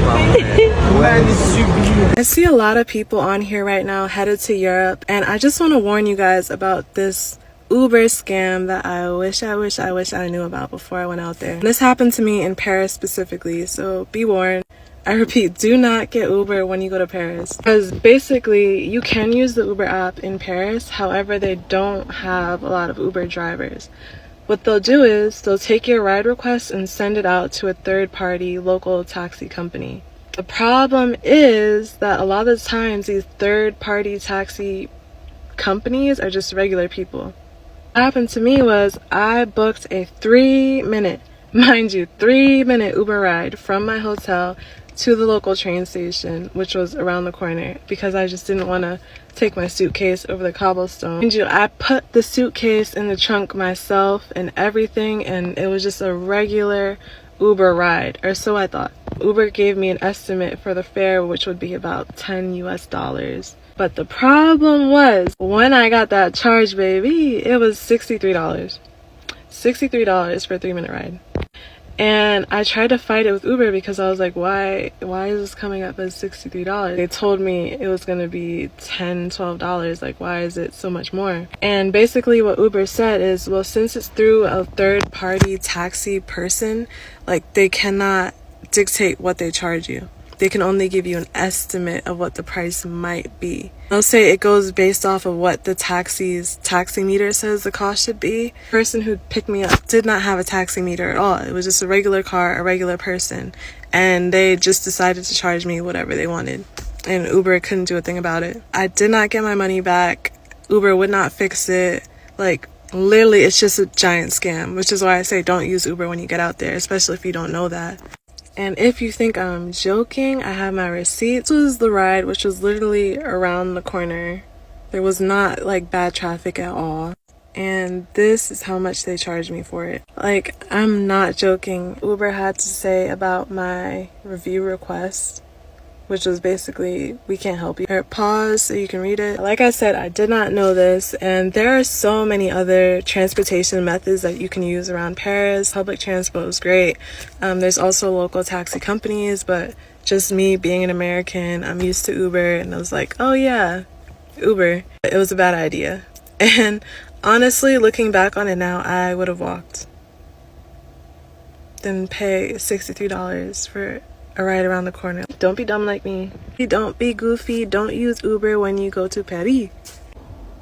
Speaker 21: Sublime.
Speaker 4: I see a lot of people on here right now headed to Europe, and I just want to warn you guys about this Uber scam that I wish I knew about before I went out there. This happened to me in Paris specifically, so be warned. I repeat, do not get Uber when you go to Paris. Because basically, you can use the Uber app in Paris, however, they don't have a lot of Uber drivers. What they'll do is, they'll take your ride request and send it out to a third-party local taxi company. The problem is that a lot of the times, these third-party taxi companies are just regular people. What happened to me was I booked a 3-minute Uber ride from my hotel to the local train station, which was around the corner, because I just didn't want to take my suitcase over the cobblestone. And I put the suitcase in the trunk myself and everything, and it was just a regular Uber ride, or so I thought. Uber gave me an estimate for the fare, which would be about $10 US. But the problem was, when I got that charge, baby, it was $63. $63 for a 3-minute ride. And I tried to fight it with Uber because I was like, why is this coming up as $63? They told me it was gonna be $10, $12. Like, why is it so much more? And basically what Uber said is, well, since it's through a third-party taxi person, like, they cannot dictate what they charge you. They can only give you an estimate of what the price might be. They'll say it goes based off of what the taxi's taxi meter says the cost should be. The person who picked me up did not have a taxi meter at all. It was just a regular car, a regular person. And they just decided to charge me whatever they wanted. And Uber couldn't do a thing about it. I did not get my money back. Uber would not fix it. Like, literally, it's just a giant scam, which is why I say don't use Uber when you get out there, especially if you don't know that. And if you think I'm joking, I have my receipts. This was the ride, which was literally around the corner. There was not like bad traffic at all. And this is how much they charged me for it. Like, I'm not joking. Uber had to say about my review request, which was basically, we can't help you. Pause so you can read it. Like I said, I did not know this, and there are so many other transportation methods that you can use around Paris. Public transport is great. There's also local taxi companies, but just me being an American, I'm used to Uber, and I was like, oh yeah, Uber. It was a bad idea. And honestly, looking back on it now, I would have walked. Then pay $63 for a ride around the corner. Don't be dumb like me. Don't be goofy. Don't use Uber when you go to Paris.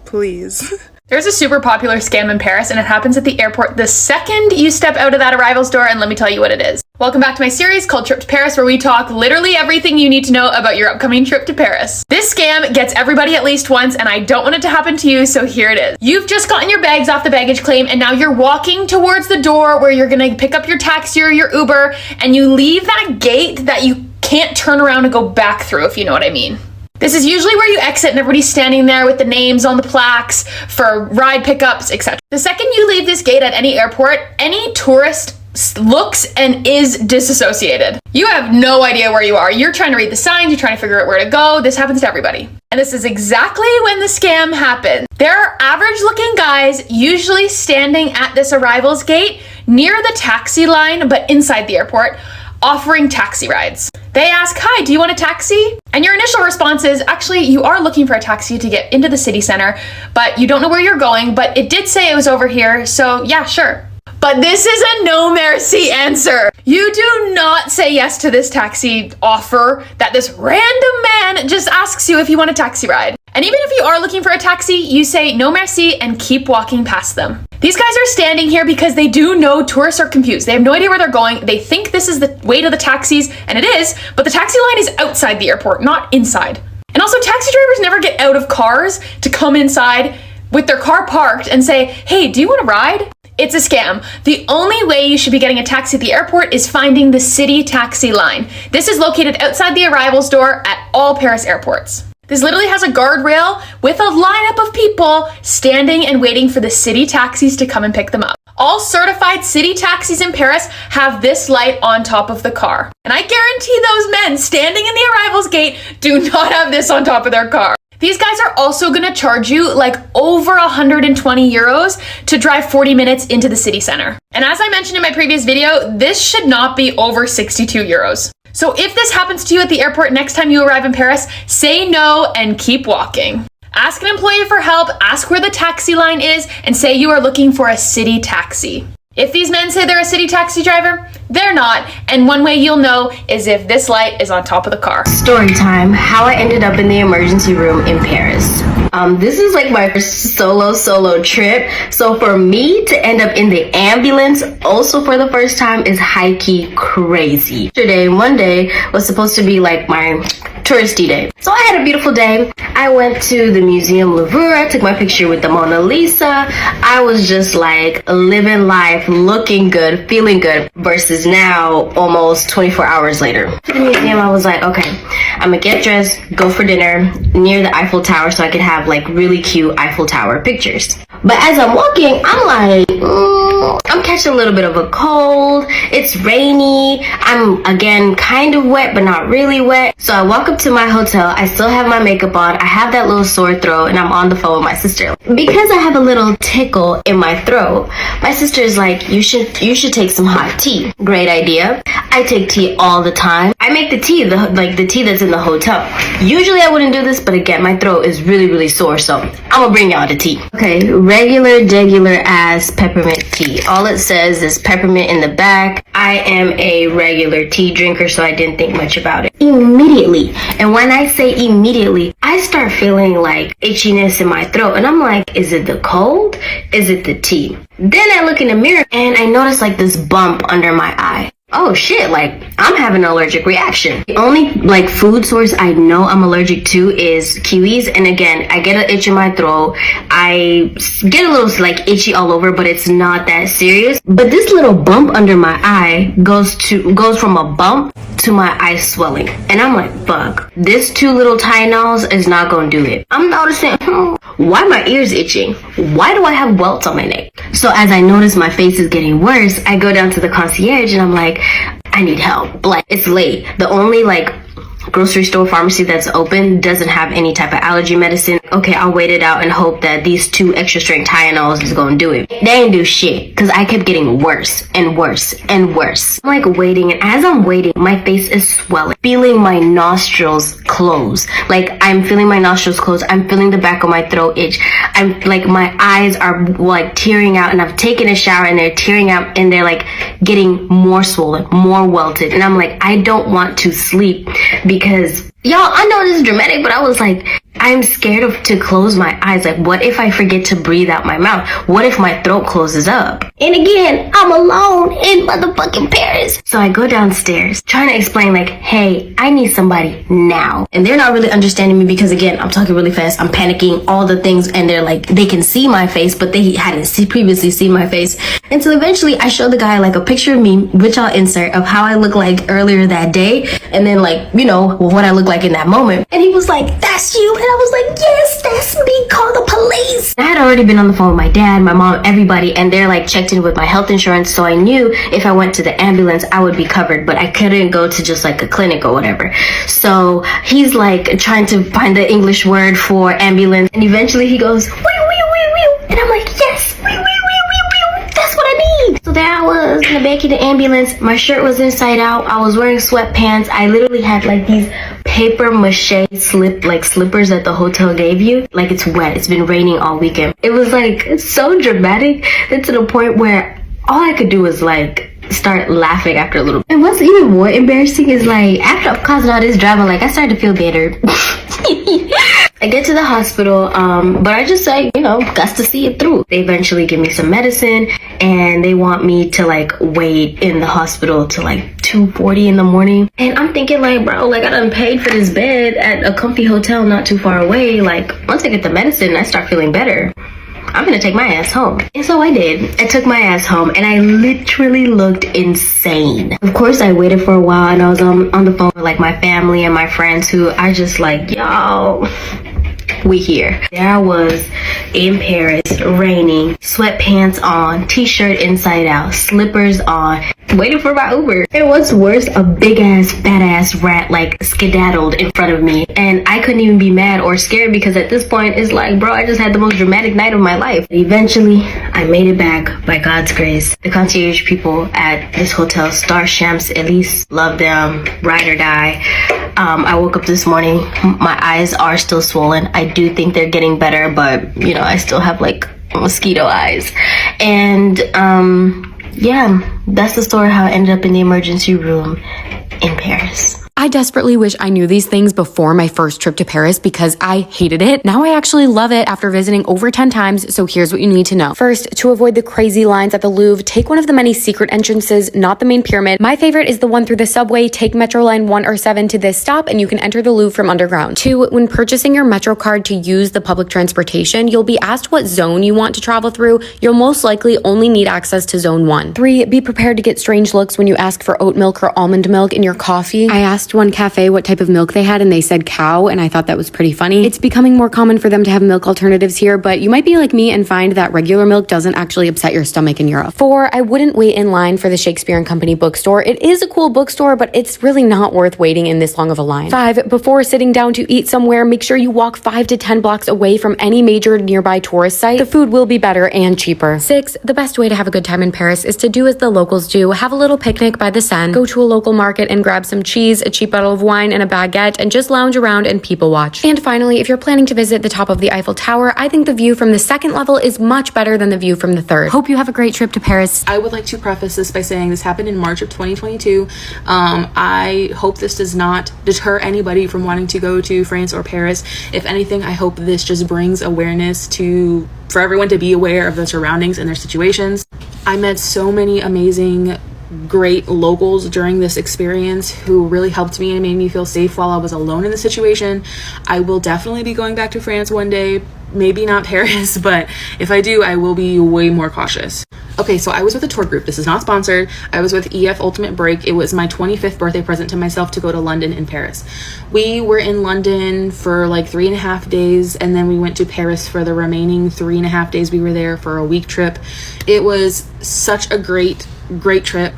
Speaker 4: Please.
Speaker 1: There's a super popular scam in Paris, and it happens at the airport the second you step out of that arrivals door, and let me tell you what it is. Welcome back to my series called Trip to Paris, where we talk literally everything you need to know about your upcoming trip to Paris. This scam gets everybody at least once, and I don't want it to happen to you, so here it is. You've just gotten your bags off the baggage claim, and now you're walking towards the door where you're gonna pick up your taxi or your Uber, and you leave that gate that you can't turn around and go back through, if you know what I mean. This is usually where you exit and everybody's standing there with the names on the plaques for ride pickups, etc. The second you leave this gate at any airport, any tourist looks and is disassociated. You have no idea where you are. You're trying to read the signs, you're trying to figure out where to go. This happens to everybody. And this is exactly when the scam happens. There are average looking guys usually standing at this arrivals gate near the taxi line, but inside the airport, offering taxi rides. They ask, hi, do you want a taxi? And your initial response is, actually, you are looking for a taxi to get into the city center, but you don't know where you're going, but it did say it was over here, so yeah, sure. But this is a no merci answer. You do not say yes to this taxi offer that this random man just asks you if you want a taxi ride. And even if you are looking for a taxi, you say no merci and keep walking past them. These guys are standing here because they do know tourists are confused. They have no idea where they're going. They think this is the way to the taxis, and it is, but the taxi line is outside the airport, not inside. And also, taxi drivers never get out of cars to come inside with their car parked and say, hey, do you want a ride? It's a scam. The only way you should be getting a taxi at the airport is finding the city taxi line. This is located outside the arrivals door at all Paris airports. This literally has a guardrail with a lineup of people standing and waiting for the city taxis to come and pick them up. All certified city taxis in Paris have this light on top of the car. And I guarantee those men standing in the arrivals gate do not have this on top of their car. These guys are also gonna charge you like over 120 euros to drive 40 minutes into the city center. And as I mentioned in my previous video, this should not be over 62 euros. So if this happens to you at the airport next time you arrive in Paris, say no and keep walking. Ask an employee for help, ask where the taxi line is, and say you are looking for a city taxi. If these men say they're a city taxi driver, they're not, and one way you'll know is if this light is on top of the car.
Speaker 5: Story time, how I ended up in the emergency room in Paris. This is like my first solo trip, so for me to end up in the ambulance also for the first time is high-key crazy. Yesterday, Monday, was supposed to be like my touristy day. So I had a beautiful day. I went to the Museum Louvre. I took my picture with the Mona Lisa. I was just like living life, looking good, feeling good, versus now almost 24 hours later. To the museum, I was like, okay, I'm gonna get dressed, go for dinner near the Eiffel Tower so I could have like really cute Eiffel Tower pictures. But as I'm walking, I'm like, I'm catching a little bit of a cold. It's rainy. I'm again kind of wet, but not really wet. So I walk up to my hotel. I still have my makeup on. I have that little sore throat, and I'm on the phone with my sister. Because I have a little tickle in my throat, my sister is like, you should take some hot tea. Great idea. I take tea all the time. I make the tea, the tea that's in the hotel. Usually I wouldn't do this, but again, my throat is really sore, so I'm gonna bring y'all the tea. Okay, regular ass peppermint tea. All it says is peppermint in the back. I am a regular tea drinker, so I didn't think much about it. Immediately, and when I say immediately, I start feeling like itchiness in my throat, and I'm like, is it the cold? Is it the tea? Then I look in the mirror, and I notice like this bump under my eye. Oh shit, like I'm having an allergic reaction. The only like food source I know I'm allergic to is kiwis, and again, I get an itch in my throat. I get a little like itchy all over, but it's not that serious. But this little bump under my eye goes from a bump to my eye swelling, and I'm like, fuck, this 2 little Tylenols is not gonna do it. I'm noticing, why my ears itching? Why do I have welts on my neck? So as I notice my face is getting worse, I go down to the concierge and I'm like, I need help. Like, it's late. The only like grocery store pharmacy that's open doesn't have any type of allergy medicine. Okay, I'll wait it out and hope that these 2 extra strength Tylenols is gonna do it. They didn't do shit, because I kept getting worse and worse and worse. I'm like waiting, and as I'm waiting, my face is swelling, feeling my nostrils close. Like, I'm feeling my nostrils close. I'm feeling the back of my throat itch. I'm like, my eyes are like tearing out, and I've taken a shower and they're tearing out, and they're like getting more swollen, more welted. And I'm like, I don't want to sleep, because y'all, I know this is dramatic, but I was like, I'm scared to close my eyes. Like, what if I forget to breathe out my mouth? What if my throat closes up? And again, I'm alone in motherfucking Paris. So I go downstairs trying to explain like, hey, I need somebody now. And they're not really understanding me because again, I'm talking really fast. I'm panicking, all the things. And they're like, they can see my face, but they hadn't previously seen my face. And so eventually I show the guy like a picture of me, which I'll insert, of how I look like earlier that day. And then like, you know, what I look like in that moment. And he was like, that's you. And I was like, yes, that's me, call the police. I had already been on the phone with my dad, my mom, everybody, and they're like checked in with my health insurance, so I knew if I went to the ambulance I would be covered, but I couldn't go to just like a clinic or whatever. So he's like trying to find the English word for ambulance, and eventually he goes, wee, wee, wee, wee. And I'm like, yes, wee, wee, wee, wee, wee. That's what I need. So there I was in the back of the ambulance. My shirt was inside out. I was wearing sweatpants. I literally had like these paper mache slippers that the hotel gave you. Like, it's wet. It's been raining all weekend. It was like so dramatic that to the point where all I could do was like start laughing after a little bit. And what's even more embarrassing is like after causing all this drama, like I started to feel better. I get to the hospital, but I just like, you know, got to see it through. They eventually give me some medicine, and they want me to like wait in the hospital till like 2:40 in the morning. And I'm thinking like, bro, like I done paid for this bed at a comfy hotel not too far away. Like once I get the medicine, I start feeling better, I'm gonna take my ass home. And so I did. I took my ass home, and I literally looked insane. Of course, I waited for a while, and I was on the phone with like my family and my friends who I just like, yo, we here. There I was in Paris, raining, sweatpants on, t-shirt inside out, slippers on, waiting for my Uber. And what's worse, a big ass, fat ass rat like skedaddled in front of me. And I couldn't even be mad or scared because at this point it's like, bro, I just had the most dramatic night of my life. Eventually, I made it back by God's grace. The concierge people at this hotel, Star Champs Elise, love them, ride or die. I woke up this morning, my eyes are still swollen. I do think they're getting better, but you know, I still have like mosquito eyes. And yeah, that's the story how I ended up in the emergency room in Paris.
Speaker 6: I desperately wish I knew these things before my first trip to Paris because I hated it. Now I actually love it after visiting over 10 times, so here's what you need to know. First, to avoid the crazy lines at the Louvre, take one of the many secret entrances, not the main pyramid. My favorite is the one through the subway. Take Metro Line 1 or 7 to this stop and you can enter the Louvre from underground. 2, when purchasing your Metro card to use the public transportation, you'll be asked what zone you want to travel through. You'll most likely only need access to zone 1. 3, be prepared to get strange looks when you ask for oat milk or almond milk in your coffee. I asked one cafe what type of milk they had and they said cow, and I thought that was pretty funny. It's becoming more common for them to have milk alternatives here, but you might be like me and find that regular milk doesn't actually upset your stomach in Europe. 4, I wouldn't wait in line for the Shakespeare and Company bookstore. It is a cool bookstore, but it's really not worth waiting in this long of a line. 5, before sitting down to eat somewhere, make sure you walk 5 to 10 blocks away from any major nearby tourist site. The food will be better and cheaper. 6, the best way to have a good time in Paris is to do as the locals do. Have a little picnic by the Seine, go to a local market and grab some cheese, a cheap bottle of wine, and a baguette, and just lounge around and people watch. And finally, if you're planning to visit the top of the Eiffel Tower, I think the view from the 2nd level is much better than the view from the 3rd. Hope you have a great trip to Paris.
Speaker 7: I would like to preface this by saying this happened in March of 2022. I hope this does not deter anybody from wanting to go to France or Paris. If anything, I hope this just brings awareness for everyone to be aware of the surroundings and their situations. I met so many amazing, great locals during this experience who really helped me and made me feel safe while I was alone in the situation. I will definitely be going back to France one day, maybe not Paris, but if I do, I will be way more cautious. Okay, so I was with a tour group. This is not sponsored. I was with EF Ultimate Break. It was my 25th birthday present to myself to go to London and Paris. We were in London for like 3.5 days, and then we went to Paris for the remaining 3.5 days. We were there for a week trip. It was such a great trip.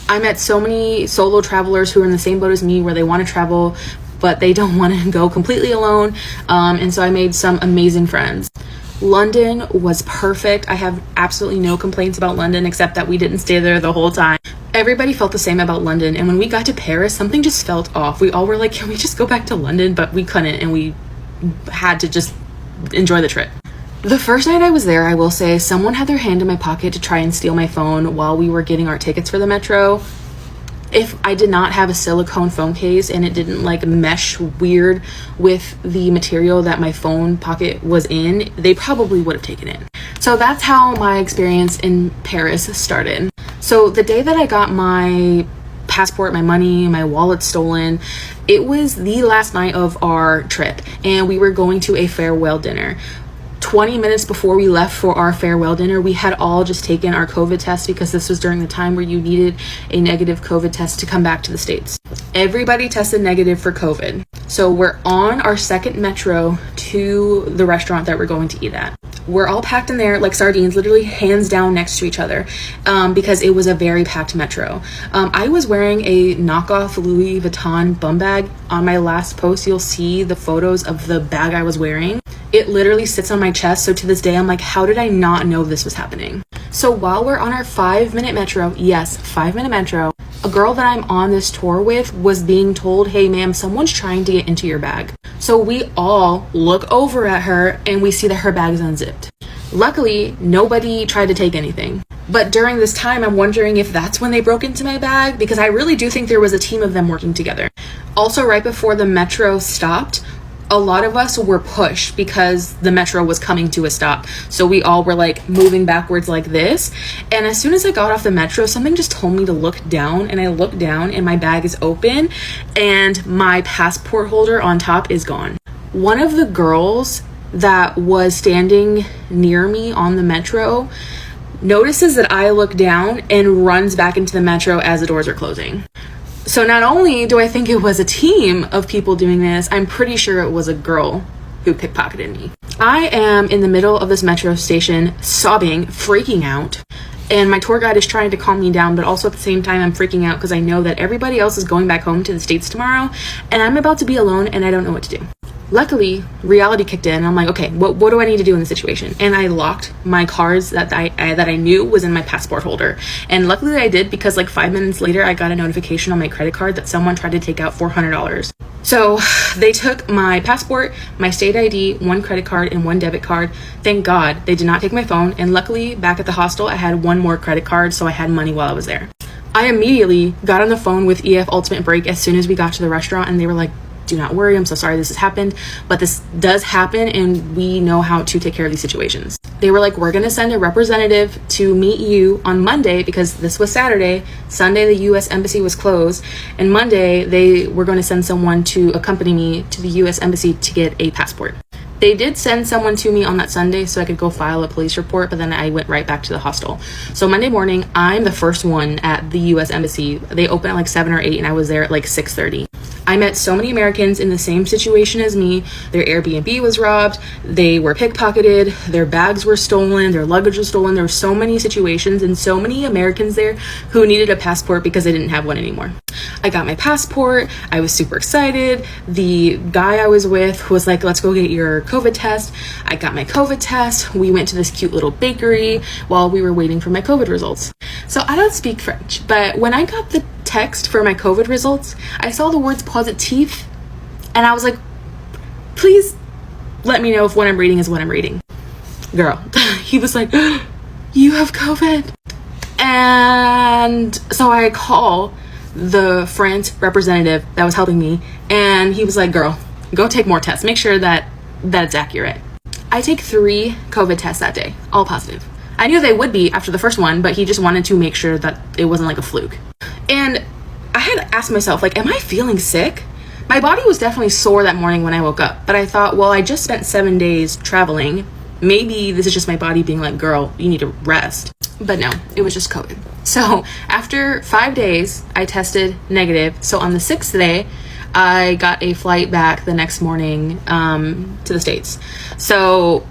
Speaker 7: I met so many solo travelers who are in the same boat as me where they want to travel but they don't want to go completely alone, and so I made some amazing friends. London was perfect. I have absolutely no complaints about London except that we didn't stay there the whole time. Everybody felt the same about London, and when we got to Paris, something just felt off. We all were like, can we just go back to London? But we couldn't, and we had to just enjoy the trip. The first night I was there, I will say, someone had their hand in my pocket to try and steal my phone while we were getting our tickets for the metro. If I did not have a silicone phone case and it didn't like mesh weird with the material that my phone pocket was in, they probably would have taken it. So that's how my experience in Paris started. So the day that I got my passport, my money, my wallet stolen, it was the last night of our trip, and we were going to a farewell dinner. 20 minutes before we left for our farewell dinner, we had all just taken our COVID test because this was during the time where you needed a negative COVID test to come back to the States. Everybody tested negative for COVID. So we're on our second metro to the restaurant that we're going to eat at. We're all packed in there like sardines, literally hands down next to each other, because it was a very packed metro. I was wearing a knockoff Louis Vuitton bum bag. On my last post, you'll see the photos of the bag I was wearing. It literally sits on my chest, so to this day I'm like, how did I not know this was happening? So while we're on our 5-minute metro, yes, 5-minute metro, a girl that I'm on this tour with was being told, hey ma'am, someone's trying to get into your bag. So we all look over at her and we see that her bag is unzipped. Luckily, nobody tried to take anything. But during this time, I'm wondering if that's when they broke into my bag, because I really do think there was a team of them working together. Also, right before the metro stopped, a lot of us were pushed because the metro was coming to a stop. So we all were like moving backwards like this. And as soon as I got off the metro, something just told me to look down, and I looked down and my bag is open and my passport holder on top is gone. One of the girls that was standing near me on the metro notices that I look down and runs back into the metro as the doors are closing. So not only do I think it was a team of people doing this, I'm pretty sure it was a girl who pickpocketed me. I am in the middle of this metro station, sobbing, freaking out, and my tour guide is trying to calm me down, but also at the same time I'm freaking out because I know that everybody else is going back home to the States tomorrow, and I'm about to be alone and I don't know what to do. Luckily, reality kicked in, and I'm like, okay, what do I need to do in this situation? And I locked my cards that I knew was in my passport holder. And luckily I did, because like 5 minutes later, I got a notification on my credit card that someone tried to take out $400. So they took my passport, my state ID, 1 credit card, and 1 debit card. Thank God they did not take my phone. And luckily, back at the hostel, I had 1 more credit card, so I had money while I was there. I immediately got on the phone with EF Ultimate Break as soon as we got to the restaurant, and they were like, do not worry, I'm so sorry this has happened, but this does happen and we know how to take care of these situations. They were like, we're gonna send a representative to meet you on Monday, because this was Saturday. Sunday, the US Embassy was closed, and Monday, they were gonna send someone to accompany me to the US Embassy to get a passport. They did send someone to me on that Sunday so I could go file a police report, but then I went right back to the hostel. So Monday morning, I'm the first one at the US Embassy. They open at like 7 or 8 and I was there at like 6:30. I met so many Americans in the same situation as me. Their Airbnb was robbed, they were pickpocketed, their bags were stolen, their luggage was stolen. There were so many situations and so many Americans there who needed a passport because they didn't have one anymore. I got my passport, I was super excited. The guy I was with was like, let's go get your COVID test. I got my COVID test. We went to this cute little bakery while we were waiting for my COVID results. So I don't speak French, but when I got the text for my COVID results, I saw the words positif, and I was like, please let me know if what I'm reading is what I'm reading. Girl, he was like, you have COVID. And so I call the France representative that was helping me, and he was like, girl, go take more tests, make sure that it's accurate. I take 3 COVID tests that day, all positive. I knew they would be after the first one, but he just wanted to make sure that it wasn't like a fluke. And I had asked myself, like, am I feeling sick? My body was definitely sore that morning when I woke up, but I thought, well, I just spent 7 days traveling. Maybe this is just my body being like, girl, you need to rest. But no, it was just COVID. So after 5 days, I tested negative. So on the 6th day, I got a flight back the next morning to the States. So,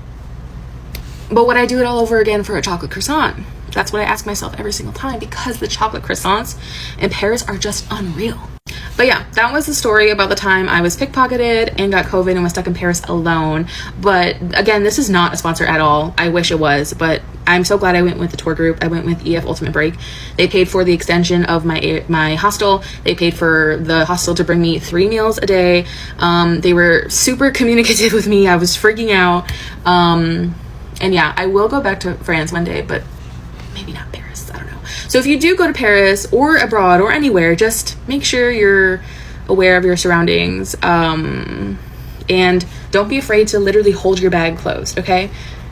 Speaker 7: but would I do it all over again for a chocolate croissant? That's what I ask myself every single time, because the chocolate croissants in Paris are just unreal. But yeah, that was the story about the time I was pickpocketed and got COVID and was stuck in Paris alone. But again, this is not a sponsor at all. I wish it was, but I'm so glad I went with the tour group. I went with EF Ultimate Break. They paid for the extension of my hostel. They paid for the hostel to bring me 3 meals a day. They were super communicative with me. I was freaking out. And yeah, I will go back to France one day, but maybe not Paris. I don't know. So if you do go to Paris or abroad or anywhere, just make sure you're aware of your surroundings. And don't be afraid to literally hold your bag closed, okay?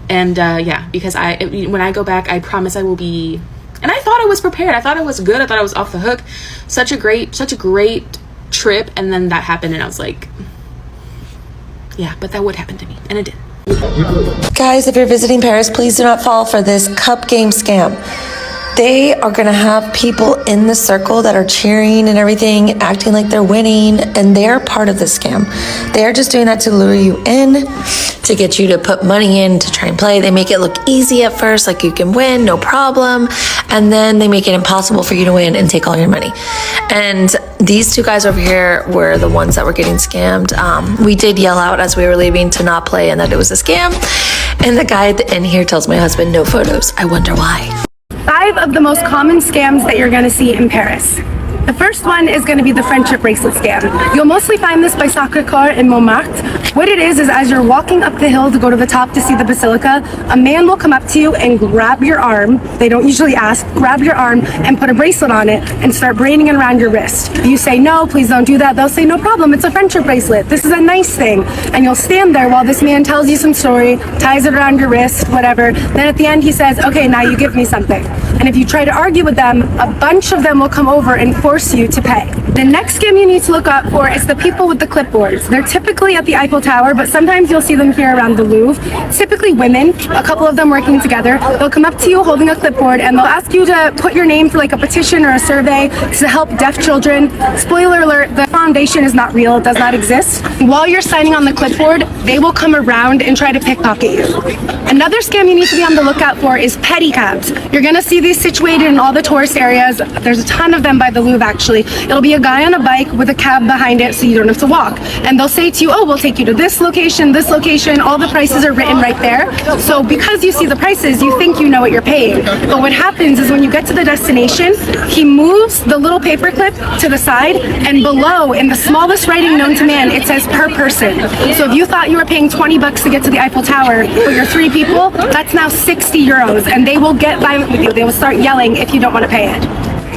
Speaker 7: And yeah, because when I go back, I promise I will be, and I thought I was prepared. I thought I was good. I thought I was off the hook. Such a great trip. And then that happened and I was like, yeah, but that would happen to me. And it did.
Speaker 8: Guys, if you're visiting Paris, please do not fall for this cup game scam. They are going to have people in the circle that are cheering and everything, acting like they're winning, and they're part of the scam. They're just doing that to lure you in, to get you to put money in to try and play. They make it look easy at first, like you can win, no problem, and then they make it impossible for you to win and take all your money. And these 2 guys over here were the ones that were getting scammed. We did yell out as we were leaving to not play and that it was a scam. And the guy at the end here tells my husband, no photos. I wonder why.
Speaker 9: 5 of the most common scams that you're going to see in Paris. The first one is going to be the friendship bracelet scam. You'll mostly find this by Sacré-Cœur and Montmartre. What it is as you're walking up the hill to go to the top to see the basilica, a man will come up to you and grab your arm. They don't usually ask. Grab your arm and put a bracelet on it and start braiding it around your wrist. You say, no, please don't do that. They'll say, no problem. It's a friendship bracelet. This is a nice thing. And you'll stand there while this man tells you some story, ties it around your wrist, whatever. Then at the end, he says, okay, now you give me something. And if you try to argue with them, a bunch of them will come over and force you to pay. The next scam you need to look out for is the people with the clipboards. They're typically at the Eiffel Tower, but sometimes you'll see them here around the Louvre. Typically women, a couple of them working together. They'll come up to you holding a clipboard and they'll ask you to put your name for like a petition or a survey to help deaf children. Spoiler alert, the foundation is not real, it does not exist. While you're signing on the clipboard, they will come around and try to pickpocket you. Another scam you need to be on the lookout for is pedicabs. You're gonna see these situated in all the tourist areas. There's a ton of them by the Louvre actually. It'll be a guy on a bike with a cab behind it so you don't have to walk. And they'll say to you, oh, we'll take you to this location, all the prices are written right there. So because you see the prices, you think you know what you're paying. But what happens is when you get to the destination, he moves the little paperclip to the side, and below, in the smallest writing known to man, it says per person. So if you thought you were paying 20 bucks to get to the Eiffel Tower for your 3 people, that's now 60 euros, and they will get violent with you. They will start yelling if you don't want to pay it.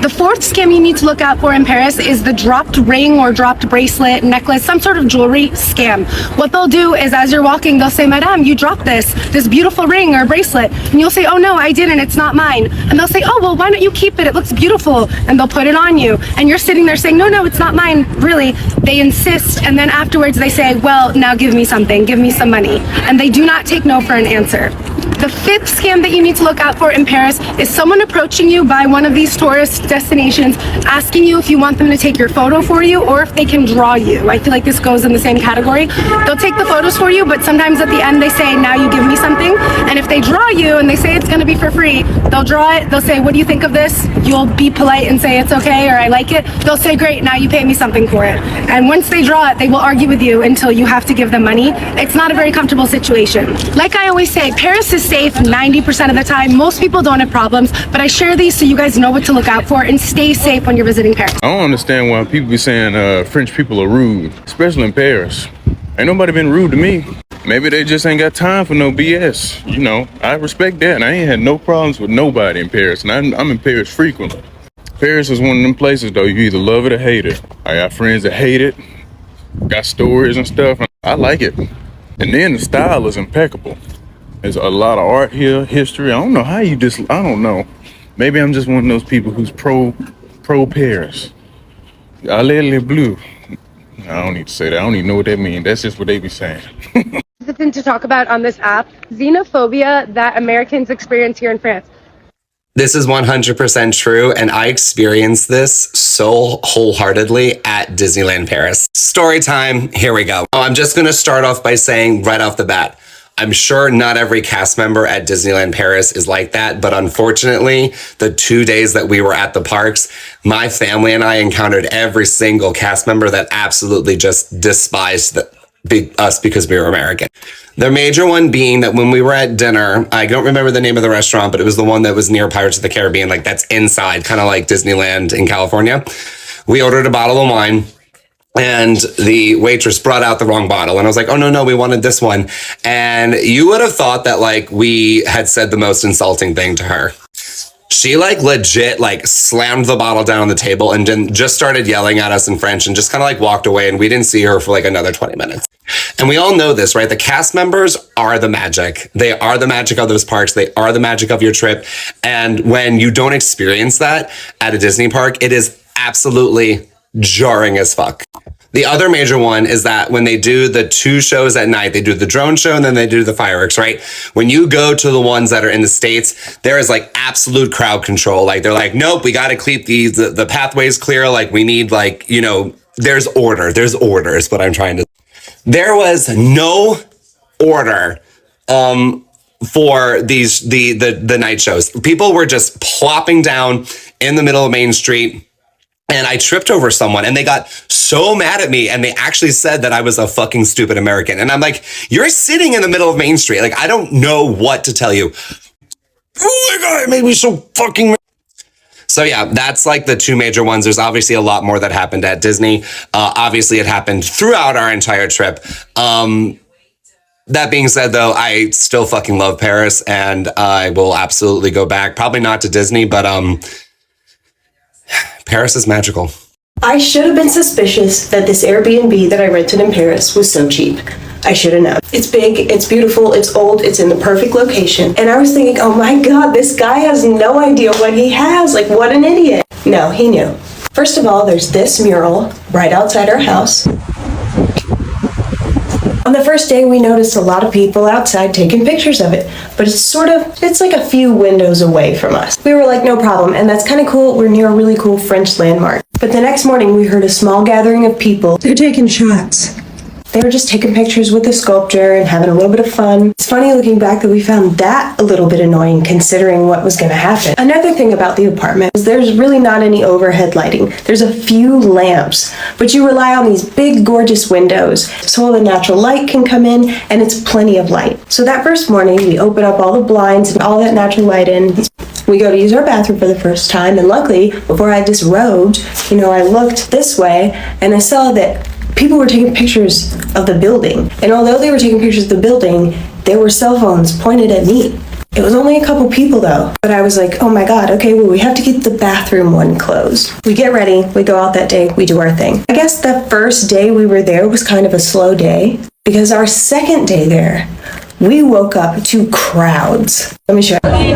Speaker 9: The fourth scam you need to look out for in Paris is the dropped ring or dropped bracelet, necklace, some sort of jewelry scam. What they'll do is as you're walking, they'll say, Madame, you dropped this beautiful ring or bracelet. And you'll say, oh no, I didn't, it's not mine. And they'll say, oh, well, why don't you keep it? It looks beautiful. And they'll put it on you. And you're sitting there saying, no, it's not mine, really. They insist. And then afterwards they say, well, now give me something, give me some money. And they do not take no for an answer. The fifth scam that you need to look out for in Paris is someone approaching you by one of these tourist destinations, asking you if you want them to take your photo for you or if they can draw you. I feel like this goes in the same category. They'll take the photos for you, but sometimes at the end they say, now you give me something. And if they draw you and they say it's going to be for free, they'll draw it. They'll say, what do you think of this? You'll be polite and say it's okay or I like it. They'll say, great, now you pay me something for it. And once they draw it, they will argue with you until you have to give them money. It's not a very comfortable situation. Like I always say, Paris is safe 90% of the time. Most people don't have problems, but I share these so you guys know what to look out for and stay safe when you're visiting Paris.
Speaker 10: I don't understand why people be saying French people are rude, especially in Paris. Ain't nobody been rude to me. Maybe they just ain't got time for no BS. You know, I respect that, and I ain't had no problems with nobody in Paris, and I'm in Paris frequently. Paris is one of them places, though, you either love it or hate it. I got friends that hate it, got stories and stuff, and I like it. And then the style is impeccable. There's a lot of art here, history. I don't know how you just, I don't know. Maybe I'm just one of those people who's pro Paris. Allez bleu. I don't need to say that. I don't even know what that means. That's just what they be saying.
Speaker 9: The thing to talk about on this app, xenophobia that Americans experience here in France.
Speaker 12: This is 100% true, and I experienced this so wholeheartedly at Disneyland Paris. Story time, here we go. I'm just gonna start off by saying right off the bat, I'm sure not every cast member at Disneyland Paris is like that, but unfortunately, the 2 days that we were at the parks, my family and I encountered every single cast member that absolutely just despised us because we were American. The major one being that when we were at dinner, I don't remember the name of the restaurant, but it was the one that was near Pirates of the Caribbean, like that's inside, kind of like Disneyland in California. We ordered a bottle of wine. And the waitress brought out the wrong bottle. And I was like, oh, no, we wanted this one. And you would have thought that like we had said the most insulting thing to her. She like legit like slammed the bottle down on the table and then just started yelling at us in French and just kind of like walked away. And we didn't see her for like another 20 minutes. And we all know this, right? The cast members are the magic. They are the magic of those parks. They are the magic of your trip. And when you don't experience that at a Disney park, it is absolutely jarring as fuck. The other major one is that when they do the 2 shows at night, they do the drone show and then they do the fireworks, right? When you go to the ones that are in the States, there is like absolute crowd control. Like they're like, nope, we got to keep the pathways clear. Like we need like, you know, there's orders, what I'm trying to. There was no order for the night shows. People were just plopping down in the middle of Main Street. And I tripped over someone and they got so mad at me and they actually said that I was a fucking stupid American. And I'm like, you're sitting in the middle of Main Street. Like, I don't know what to tell you. Oh my God, it made me so fucking mad. So yeah, that's like the 2 major ones. There's obviously a lot more that happened at Disney. Obviously it happened throughout our entire trip. That being said though, I still fucking love Paris and I will absolutely go back. Probably not to Disney, but Paris is magical.
Speaker 13: I should have been suspicious that this Airbnb that I rented in Paris was so cheap. I should have known. It's big, it's beautiful, it's old, it's in the perfect location. And I was thinking, oh my God, this guy has no idea what he has. Like, what an idiot. No, he knew. First of all, there's this mural right outside our house. On the first day, we noticed a lot of people outside taking pictures of it, but it's like a few windows away from us. We were like, no problem, and that's kind of cool. We're near a really cool French landmark. But the next morning, we heard a small gathering of people. They're taking shots. They were just taking pictures with the sculpture and having a little bit of fun. It's funny looking back that we found that a little bit annoying considering what was going to happen. Another thing about the apartment is there's really not any overhead lighting. There's a few lamps, but you rely on these big gorgeous windows so all the natural light can come in and it's plenty of light. So that first morning we open up all the blinds and all that natural light in. We go to use our bathroom for the first time and luckily before I disrobed, I looked this way and I saw that people were taking pictures of the building. And although they were taking pictures of the building, there were cell phones pointed at me. It was only a couple people though, but I was like, oh my god, okay, well we have to get the bathroom one closed. We get ready, we go out that day, we do our thing. I guess the first day we were there was kind of a slow day, because our second day there, we woke up to crowds. Let me show you.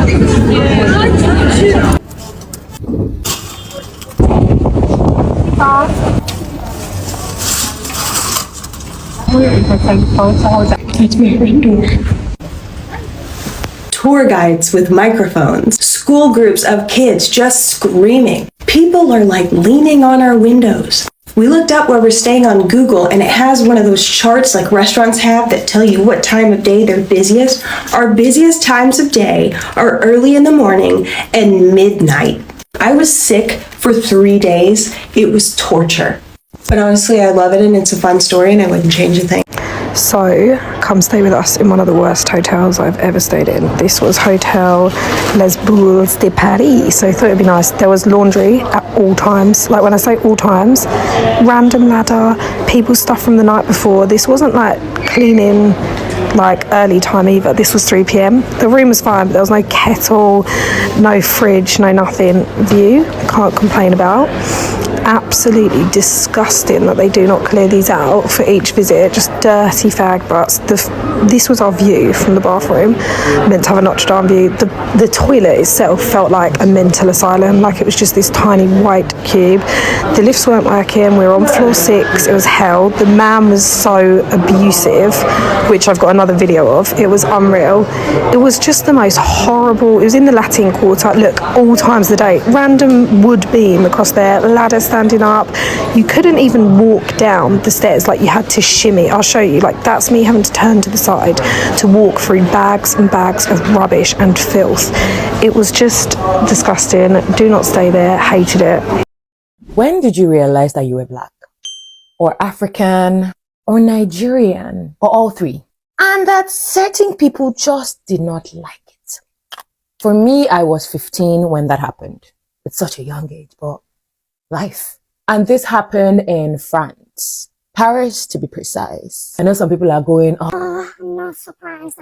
Speaker 13: Tour guides with microphones, school groups of kids just screaming. People are like leaning on our windows. We looked up where we're staying on Google, and it has one of those charts like restaurants have that tell you what time of day they're busiest. Our busiest times of day are early in the morning and midnight. I was sick for 3 days. It was torture. But honestly, I love it, and it's a fun story, and I wouldn't change a thing.
Speaker 9: So, come stay with us in one of the worst hotels I've ever stayed in. This was Hotel Les Boules de Paris. So I thought it'd be nice. There was laundry at all times. Like when I say all times, random ladder, people's stuff from the night before. This wasn't like cleaning like early time either. This was 3 p.m. The room was fine, but there was no kettle, no fridge, no nothing. View, can't complain about. Absolutely disgusting that they do not clear these out for each visit. Just dirty fag butts. This was our view from the bathroom. Meant to have a Notre Dame view. The toilet itself felt like a mental asylum. Like it was just this tiny white cube. The lifts weren't working. We were on floor 6. It was hell. The man was so abusive, which I've got another video of. It was unreal. It was just the most horrible. It was in the Latin Quarter. Look, all times of the day. Random wood beam across there. Ladder standing up. You couldn't even walk down the stairs. Like you had to shimmy. I'll show you. Like that's me having to turn to the side to walk through bags and bags of rubbish and filth. It was just disgusting. Do not stay there. Hated it.
Speaker 3: When did you realize that you were black? Or African? Or Nigerian? Or all three? And that certain people just did not like it. For me, I was 15 when that happened. It's such a young age, but life. And this happened in France. Paris, to be precise. I know some people are going, oh, I'm not surprised.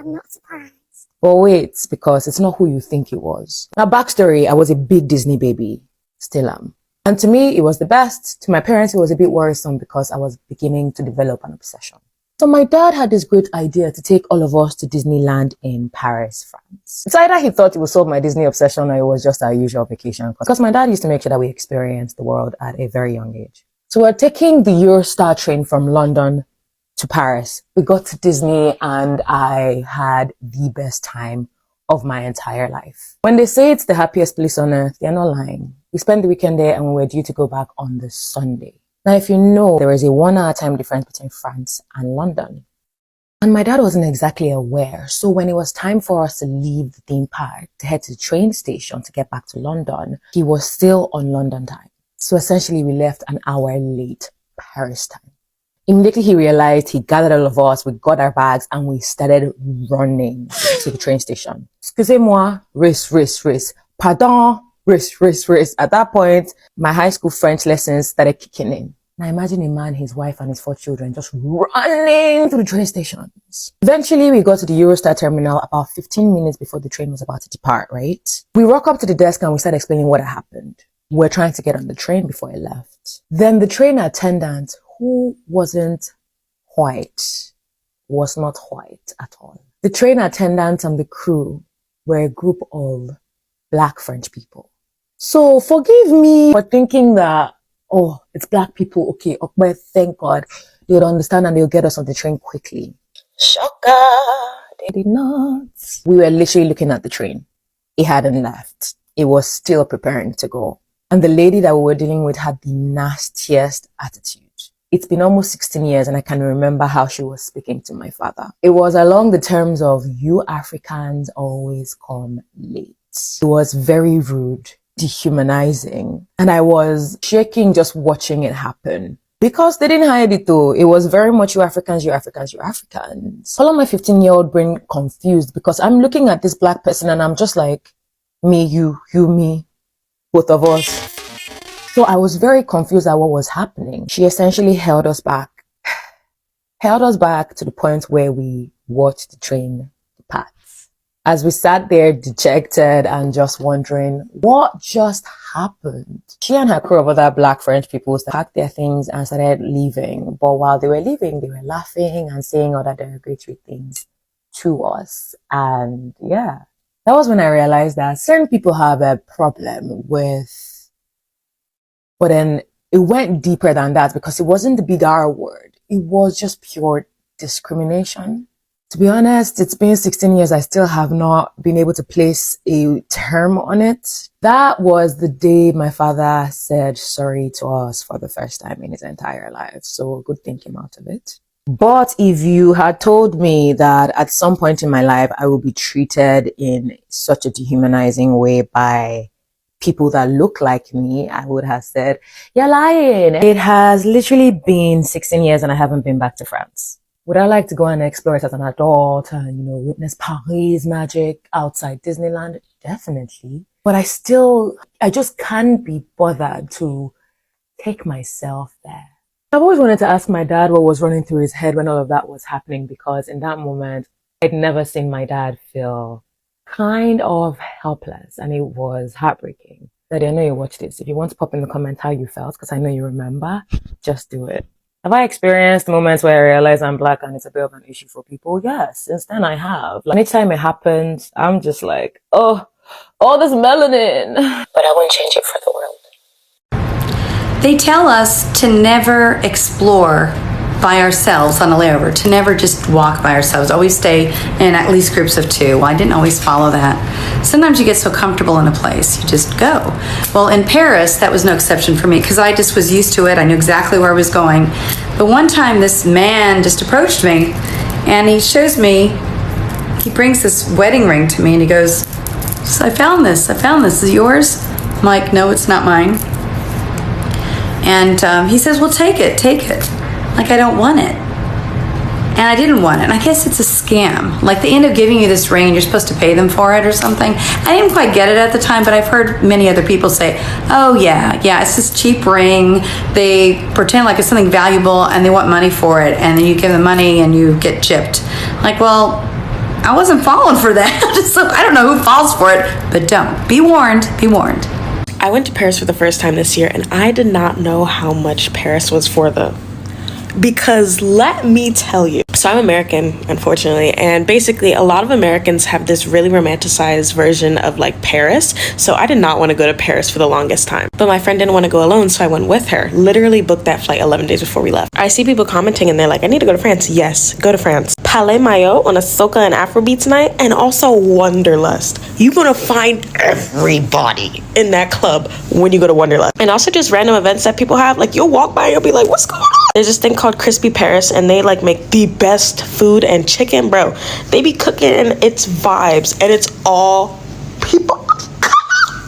Speaker 3: But wait, because it's not who you think it was. Now, backstory, I was a big Disney baby. Still am. And to me, it was the best. To my parents, it was a bit worrisome because I was beginning to develop an obsession. So my dad had this great idea to take all of us to Disneyland in Paris, France. It's either he thought it would solve my Disney obsession or it was just our usual vacation. Because my dad used to make sure that we experienced the world at a very young age. So we're taking the Eurostar train from London to Paris. We got to Disney and I had the best time of my entire life. When they say it's the happiest place on earth, they're not lying. We spent the weekend there and we were due to go back on the Sunday. Now, if you know, there is a 1-hour time difference between France and London. And my dad wasn't exactly aware. So when it was time for us to leave the theme park to head to the train station to get back to London, he was still on London time. So essentially we left an hour late Paris time. Immediately he realized, he gathered all of us, we got our bags and we started running to the train station. Excusez-moi, race. Pardon, race. At that point, my high school French lessons started kicking in. Now imagine a man, his wife and his 4 children just running to the train stations. Eventually we got to the Eurostar terminal about 15 minutes before the train was about to depart, right? We walk up to the desk and we start explaining what had happened. We're trying to get on the train before it left. Then the train attendant, who wasn't white, was not white at all. The train attendant and the crew were a group of black French people. So forgive me for thinking that, oh, it's black people, okay, but thank God they'll understand and they'll get us on the train quickly. Shocker, they did not. We were literally looking at the train. It hadn't left. It was still preparing to go. And the lady that we were dealing with had the nastiest attitude. It's been almost 16 years and I can remember how she was speaking to my father. It was along the terms of, you Africans always come late. It was very rude, dehumanizing, and I was shaking just watching it happen. Because they didn't hide it though. It was very much you Africans. All of my 15-year-old brain confused because I'm looking at this black person and I'm just like, me, you, me, both of us. So I was very confused at what was happening. She essentially held us back to the point where we watched the train depart. As we sat there dejected and just wondering what just happened. She and her crew of other black French people packed their things and started leaving. But while they were leaving, they were laughing and saying other derogatory things to us. And yeah, that was when I realized that certain people have a problem with, but then it went deeper than that because it wasn't the big R word. It was just pure discrimination. To be honest, it's been 16 years. I still have not been able to place a term on it. That was the day my father said sorry to us for the first time in his entire life. So a good thing came out of it. But if you had told me that at some point in my life, I will be treated in such a dehumanizing way by people that look like me, I would have said, you're lying. It has literally been 16 years and I haven't been back to France. Would I like to go and explore it as an adult and, you know, witness Paris magic outside Disneyland? Definitely. But I just can't be bothered to take myself there. I've always wanted to ask my dad what was running through his head when all of that was happening, because in that moment, I'd never seen my dad feel kind of helpless, and it was heartbreaking. Daddy, I know you watched this. If you want to pop in the comments how you felt, because I know you remember, just do it. Have I experienced moments where I realize I'm black and it's a bit of an issue for people? Yes, since then I have. Like, anytime it happens, I'm just like, oh, all this melanin. But I wouldn't change it for the world.
Speaker 11: They tell us to never explore by ourselves on a layover, to never just walk by ourselves, always stay in at least groups of two. Well, I didn't always follow that. Sometimes you get so comfortable in a place, you just go. Well, in Paris, that was no exception for me because I just was used to it. I knew exactly where I was going. But one time this man just approached me and he shows me, he brings this wedding ring to me and he goes, I found this, is it yours? I'm like, no, it's not mine. And he says, well, take it. Like, I don't want it. And I didn't want it. And I guess it's a scam. Like, they end up giving you this ring and you're supposed to pay them for it or something. I didn't quite get it at the time, but I've heard many other people say, oh yeah, it's this cheap ring. They pretend like it's something valuable and they want money for it. And then you give them money and you get gypped. Like, well, I wasn't falling for that. So I don't know who falls for it, but don't. Be warned.
Speaker 4: I went to Paris for the first time this year and I did not know how much Paris was for the... Because let me tell you, so I'm American, unfortunately, and basically a lot of Americans have this really romanticized version of like Paris. So I did not want to go to Paris for the longest time, but my friend didn't want to go alone, so I went with her. Literally booked that flight 11 days before we left. I see people commenting and they're like, I need to go to France. Yes, go to France. Palais Maillot on a soca and Afrobeats night, and also Wanderlust. You're gonna find everybody in that club when you go to Wanderlust. And also just random events that people have, like you'll walk by and you'll be like, what's going on? There's this thing called Crispy Paris and they like make the best food and chicken, bro. They be cooking and it's vibes and it's all people.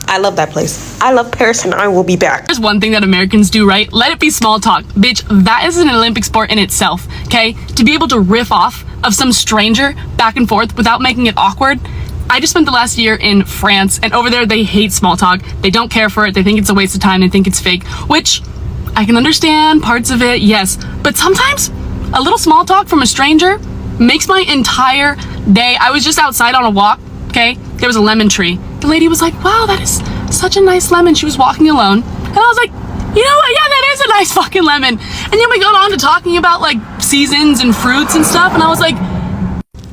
Speaker 4: I love that place. I love Paris and I will be back.
Speaker 1: There's one thing that Americans do right. Let it be small talk. Bitch, that is an Olympic sport in itself, okay? To be able to riff off of some stranger back and forth without making it awkward. I just spent the last year in France and over there they hate small talk. They don't care for it. They think it's a waste of time. They think it's fake, which I can understand parts of it, yes. But sometimes a little small talk from a stranger makes my entire day. I was just outside on a walk, okay? There was a lemon tree. The lady was like, wow, that is such a nice lemon. She was walking alone. And I was like, you know what? Yeah, that is a nice fucking lemon. And then we got on to talking about like seasons and fruits and stuff. And I was like,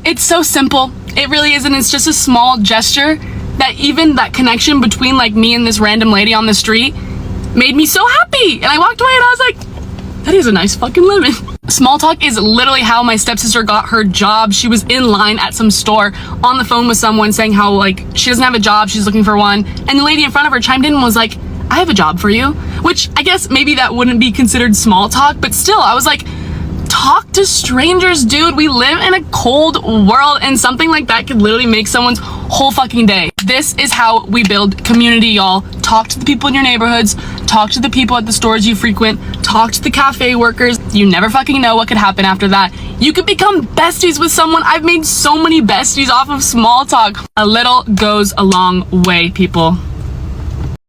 Speaker 1: it's so simple. It really is. And it's just a small gesture that even that connection between like me and this random lady on the street made me so happy. And I walked away and I was like, that is a nice fucking lemon. Small talk is literally how my stepsister got her job. She was in line at some store on the phone with someone saying how like she doesn't have a job, she's looking for one. And the lady in front of her chimed in and was like, I have a job for you. Which I guess maybe that wouldn't be considered small talk, but still I was like, talk to strangers, dude. We live in a cold world and something like that could literally make someone's whole fucking day. This is how we build community, y'all. Talk to the people in your neighborhoods, talk to the people at the stores you frequent, talk to the cafe workers. You never fucking know what could happen after that. You could become besties with someone. I've made so many besties off of small talk. A little goes a long way, people.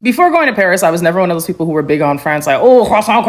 Speaker 14: Before going to Paris, I was never one of those people who were big on France, like, oh, croissant,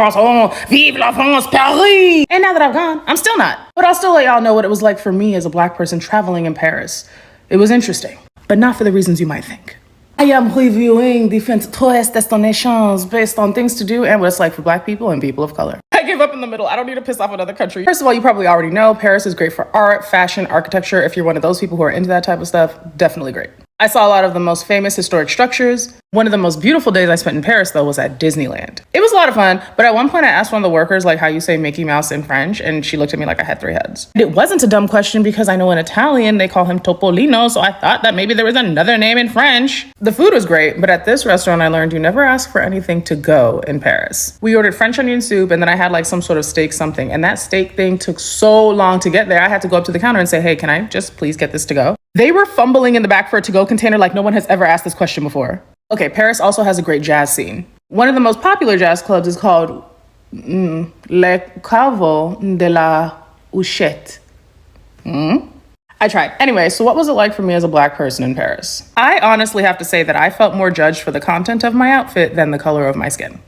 Speaker 14: vive la France, Paris. And now that I've gone, I'm still not. But I'll still let y'all know what it was like for me as a black person traveling in Paris. It was interesting, but not for the reasons you might think. I am reviewing different tourist destinations based on things to do and what it's like for Black people and people of color. I give up in the middle. I don't need to piss off another country. First of all, you probably already know Paris is great for art, fashion, architecture. If you're one of those people who are into that type of stuff, definitely great. I saw a lot of the most famous historic structures. One of the most beautiful days I spent in Paris, though, was at Disneyland. It was a lot of fun, but at one point I asked one of the workers, like, how you say Mickey Mouse in French, and she looked at me like I had 3 heads. It wasn't a dumb question because I know in Italian they call him Topolino, so I thought that maybe there was another name in French. The food was great, but at this restaurant I learned you never ask for anything to go in Paris. We ordered French onion soup, and then I had like some sort of steak something, and that steak thing took so long to get there, I had to go up to the counter and say, hey, can I just please get this to go? They were fumbling in the back for a to-go container like no one has ever asked this question before. Okay, Paris also has a great jazz scene. One of the most popular jazz clubs is called Le Caveau de la Huchette. I tried. Anyway, so what was it like for me as a Black person in Paris? I honestly have to say that I felt more judged for the content of my outfit than the color of my skin.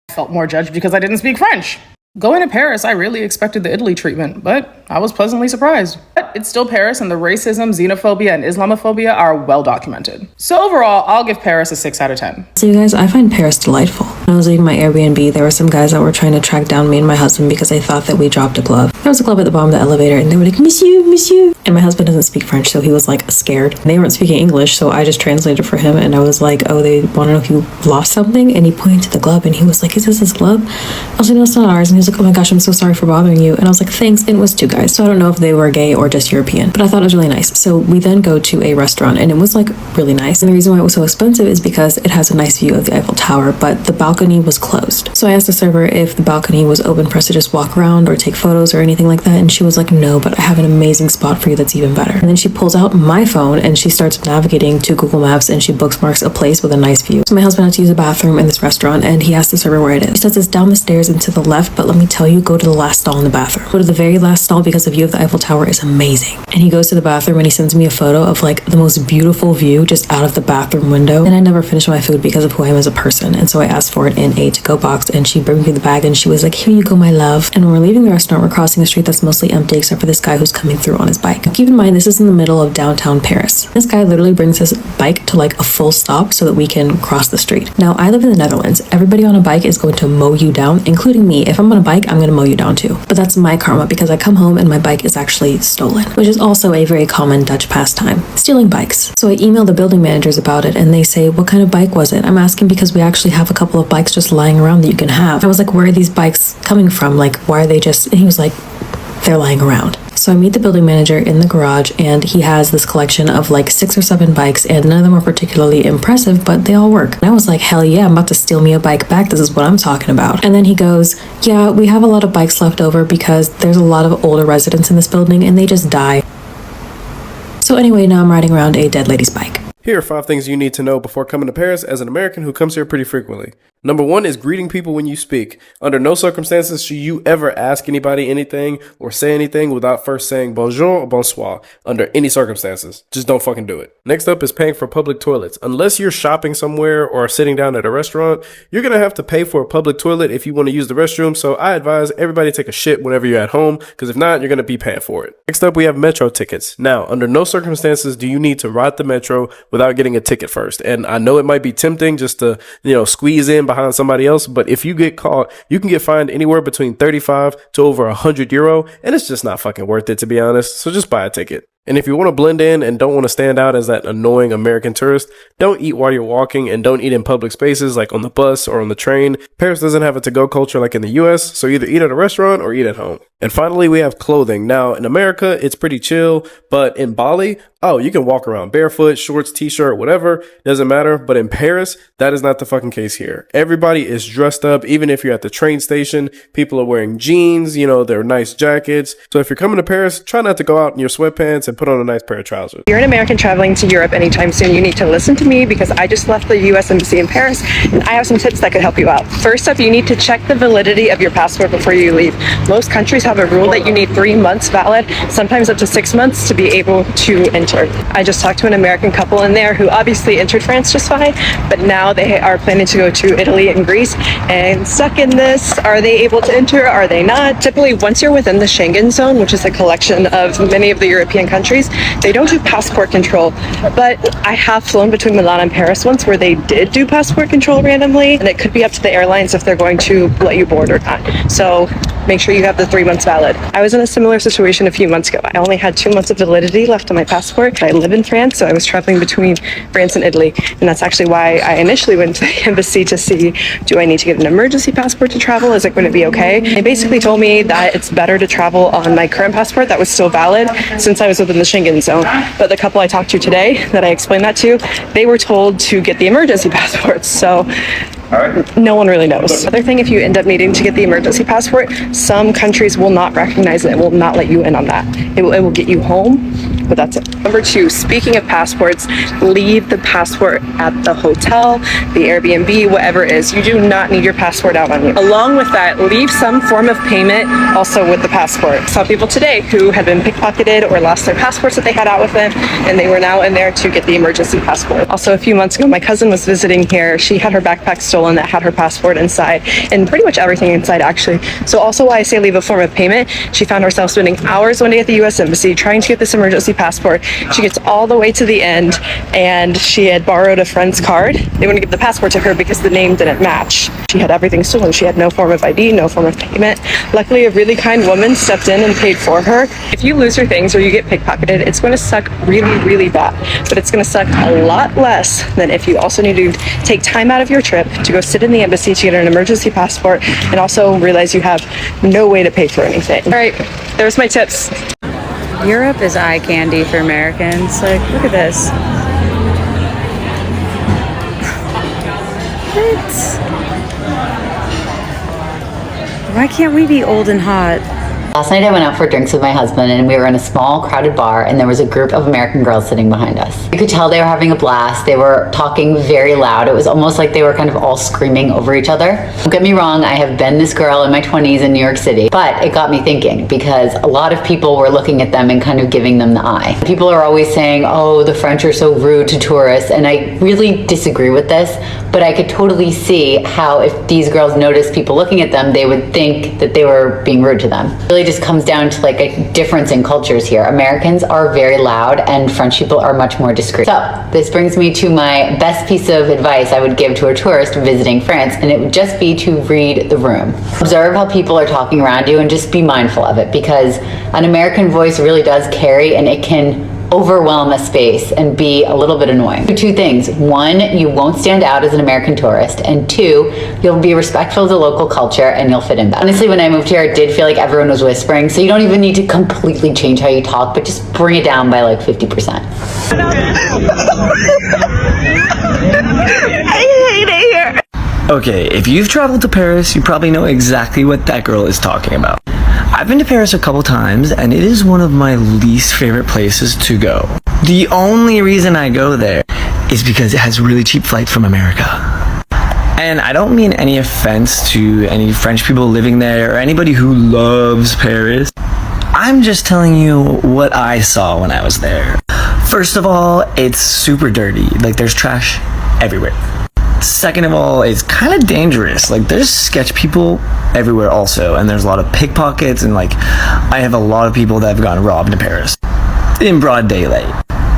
Speaker 14: I felt more judged because I didn't speak French. Going to Paris, I really expected the Italy treatment, but I was pleasantly surprised. But it's still Paris, and the racism, xenophobia, and Islamophobia are well documented. So overall, I'll give Paris a 6 out of 10.
Speaker 2: So you guys, I find Paris delightful. When I was leaving my Airbnb, there were some guys that were trying to track down me and my husband because they thought that we dropped a glove. There was a glove at the bottom of the elevator, and they were like, Monsieur, Monsieur. And my husband doesn't speak French, so he was like scared. They weren't speaking English, so I just translated for him, and I was like, oh, they want to know if you lost something? And he pointed to the glove, and he was like, is this his glove? I was like, no, it's not ours. And he was like, oh my gosh, I'm so sorry for bothering you. And I was like, thanks. And it was 2 guys, so I don't know if they were gay or just European, but I thought it was really nice. So we then go to a restaurant, and it was like really nice. And the reason why it was so expensive is because it has a nice view of the Eiffel Tower, but the balcony was closed. So I asked the server if the balcony was open for us to just walk around or take photos or anything like that, and she was like, no, but I have an amazing spot for you that's even better. And then she pulls out my phone and she starts navigating to Google Maps, and she bookmarks a place with a nice view. So my husband had to use a bathroom in this restaurant, and he asked the server where it is. He says it's down the stairs and to the left, but let me tell you, go to the last stall in the bathroom. Go to the very last stall because the view of the Eiffel Tower is amazing. And he goes to the bathroom and he sends me a photo of like the most beautiful view just out of the bathroom window. And I never finished my food because of who I am as a person. And so I asked for it in a to-go box, and she brings me the bag and she was like, here you go, my love. And when we're leaving the restaurant, we're crossing a street that's mostly empty except for this guy who's coming through on his bike. Now, keep in mind, this is in the middle of downtown Paris. This guy literally brings his bike to like a full stop so that we can cross the street. Now, I live in the Netherlands. Everybody on a bike is going to mow you down, including me. If I'm on a bike, I'm going to mow you down too. But that's my karma because I come home and my bike is actually stolen, which is also a very common Dutch pastime, stealing bikes. So I emailed the building managers about it, and they say, what kind of bike was it? I'm asking because we actually have a couple of bikes just lying around that you can have. I was like, where are these bikes coming from? Like, why are they just, and he was like, they're lying around. So I meet the building manager in the garage, and he has this collection of like 6 or 7 bikes, and none of them are particularly impressive, but they all work. And I was like, hell yeah, I'm about to steal me a bike back. This is what I'm talking about. And then he goes, yeah, we have a lot of bikes left over because there's a lot of older residents in this building and they just die. So anyway, now I'm riding around a dead lady's bike.
Speaker 15: Here are 5 things you need to know before coming to Paris as an American who comes here pretty frequently. Number 1 is greeting people when you speak. Under no circumstances should you ever ask anybody anything or say anything without first saying bonjour or bonsoir. Under any circumstances. Just don't fucking do it. Next up is paying for public toilets. Unless you're shopping somewhere or sitting down at a restaurant, you're going to have to pay for a public toilet if you want to use the restroom, so I advise everybody take a shit whenever you're at home, because if not, you're going to be paying for it. Next up, we have metro tickets. Now, under no circumstances do you need to ride the metro without getting a ticket first. And I know it might be tempting just to, squeeze in behind somebody else, but if you get caught, you can get fined anywhere between 35 to over 100 euro, and it's just not fucking worth it, to be honest. So just buy a ticket. And if you want to blend in and don't want to stand out as that annoying American tourist, don't eat while you're walking and don't eat in public spaces like on the bus or on the train. Paris doesn't have a to-go culture like in the US, so either eat at a restaurant or eat at home. And finally, we have clothing. Now, in America, it's pretty chill, but in Bali, you can walk around barefoot, shorts, t-shirt, whatever, doesn't matter. But in Paris, that is not the fucking case here. Everybody is dressed up, even if you're at the train station. People are wearing jeans, they're nice jackets. So if you're coming to Paris, try not to go out in your sweatpants and put on a nice pair of trousers.
Speaker 16: If you're an American traveling to Europe anytime soon, you need to listen to me because I just left the US Embassy in Paris and I have some tips that could help you out. First up, you need to check the validity of your passport before you leave. Most countries have a rule that you need 3 months valid, sometimes up to 6 months to be able to enter. I just talked to an American couple in there who obviously entered France just fine, but now they are planning to go to Italy and Greece and stuck in this. Are they able to enter? Are they not? Typically, once you're within the Schengen zone, which is a collection of many of the European countries, countries, they don't do passport control. But I have flown between Milan and Paris once where they did do passport control randomly, and it could be up to the airlines if they're going to let you board or not. So make sure you have the 3 months valid. I was in a similar situation a few months ago. I only had 2 months of validity left on my passport. I live in France, so I was traveling between France and Italy, and that's actually why I initially went to the embassy to see, do I need to get an emergency passport to travel? Is it going to be okay? They basically told me that it's better to travel on my current passport that was still valid since I was within the Schengen zone. But the couple I talked to today that I explained that to, they were told to get the emergency passports. So no one really knows. Other thing, if you end up needing to get the emergency passport, some countries will not recognize it and will not let you in on that. It will get you home, but that's it. Number 2, speaking of passports, leave the passport at the hotel, the Airbnb, whatever it is. You do not need your passport out on you. Along with that, leave some form of payment also with the passport. Saw people today who had been pickpocketed or lost their passports that they had out with them, and they were now in there to get the emergency passport. Also, a few months ago, my cousin was visiting here. She had her backpack stolen that had her passport inside, and pretty much everything inside actually. So also why I say leave a form of payment, she found herself spending hours one day at the US Embassy trying to get this emergency passport. She gets all the way to the end, and she had borrowed a friend's card. They wouldn't give the passport to her because the name didn't match. She had everything stolen. She had no form of ID, no form of payment. Luckily, a really kind woman stepped in and paid for her. If you lose your things or you get pickpocketed, it's going to suck really, really bad, but it's going to suck a lot less than if you also need to take time out of your trip to go sit in the embassy to get an emergency passport and also realize you have no way to pay for anything. All right, there's my tips.
Speaker 17: Europe is eye candy for Americans. Like, look at this. What? Why can't we be old and hot?
Speaker 18: Last night I went out for drinks with my husband, and we were in a small crowded bar, and there was a group of American girls sitting behind us. You could tell they were having a blast. They were talking very loud. It was almost like they were kind of all screaming over each other. Don't get me wrong, I have been this girl in my 20s in New York City, but it got me thinking because a lot of people were looking at them and kind of giving them the eye. People are always saying, oh, the French are so rude to tourists, and I really disagree with this, but I could totally see how if these girls noticed people looking at them, they would think that they were being rude to them. It really just comes down to like a difference in cultures here. Americans are very loud and French people are much more discreet. So this brings me to my best piece of advice I would give to a tourist visiting France, and it would just be to read the room. Observe how people are talking around you and just be mindful of it, because an American voice really does carry, and it can overwhelm a space and be a little bit annoying. 2 things. 1, you won't stand out as an American tourist, and 2, you'll be respectful of the local culture and you'll fit in better. Honestly, when I moved here, it did feel like everyone was whispering, so you don't even need to completely change how you talk, but just bring it down by like 50%.
Speaker 19: I hate it here. Okay, if you've traveled to Paris, you probably know exactly what that girl is talking about. I've been to Paris a couple times, and it is one of my least favorite places to go. The only reason I go there is because it has really cheap flights from America. And I don't mean any offense to any French people living there or anybody who loves Paris. I'm just telling you what I saw when I was there. First of all, it's super dirty. Like, there's trash everywhere. Second of all, it's kind of dangerous. Like, there's sketch people everywhere also, and there's a lot of pickpockets, and like, I have a lot of people that have gotten robbed in Paris in broad daylight.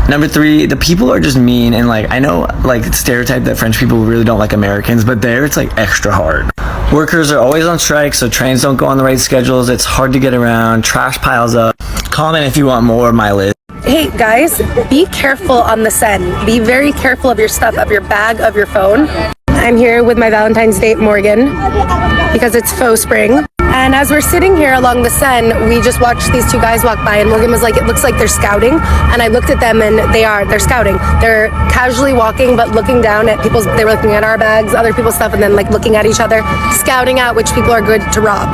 Speaker 19: Number 3, the people are just mean, and like, I know like stereotype that French people really don't like Americans, but there it's like extra hard. Workers are always on strike, so trains don't go on the right schedules. It's hard to get around. Trash piles up. Comment if you want more of my list.
Speaker 9: Hey guys, be careful on the Seine. Be very careful of your stuff, of your bag, of your phone. I'm here with my Valentine's date, Morgan, because it's faux spring. And as we're sitting here along the Seine, we just watched these 2 guys walk by, and Morgan was like, it looks like they're scouting. And I looked at them, and they're scouting. They're casually walking, but looking down at people's, they were looking at our bags, other people's stuff, and then like looking at each other, scouting out which people are good to rob.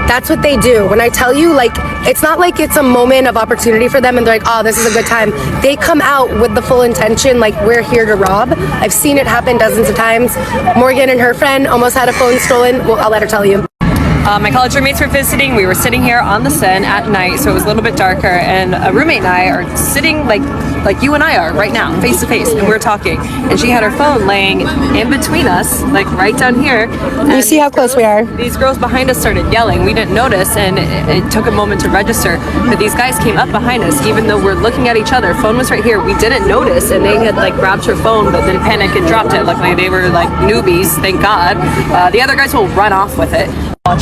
Speaker 9: That's what they do. When I tell you, like, it's not like it's a moment of opportunity for them and they're like, oh, this is a good time. They come out with the full intention, like, we're here to rob. I've seen it happen dozens of times. Morgan and her friend almost had a phone stolen. Well, I'll let her tell you.
Speaker 24: My college roommates were visiting. We were sitting here on the Seine at night, so it was a little bit darker, and a roommate and I are sitting like like you and I are right now, face to face, and we're talking. And she had her phone laying in between us, like right down here.
Speaker 9: You see how close we are?
Speaker 24: These girls behind us started yelling. We didn't notice, and it took a moment to register. But these guys came up behind us, even though we're looking at each other. Phone was right here. We didn't notice, and they had like grabbed her phone, but then panicked and dropped it. Luckily, they were like newbies, thank God. The other guys will run off with it.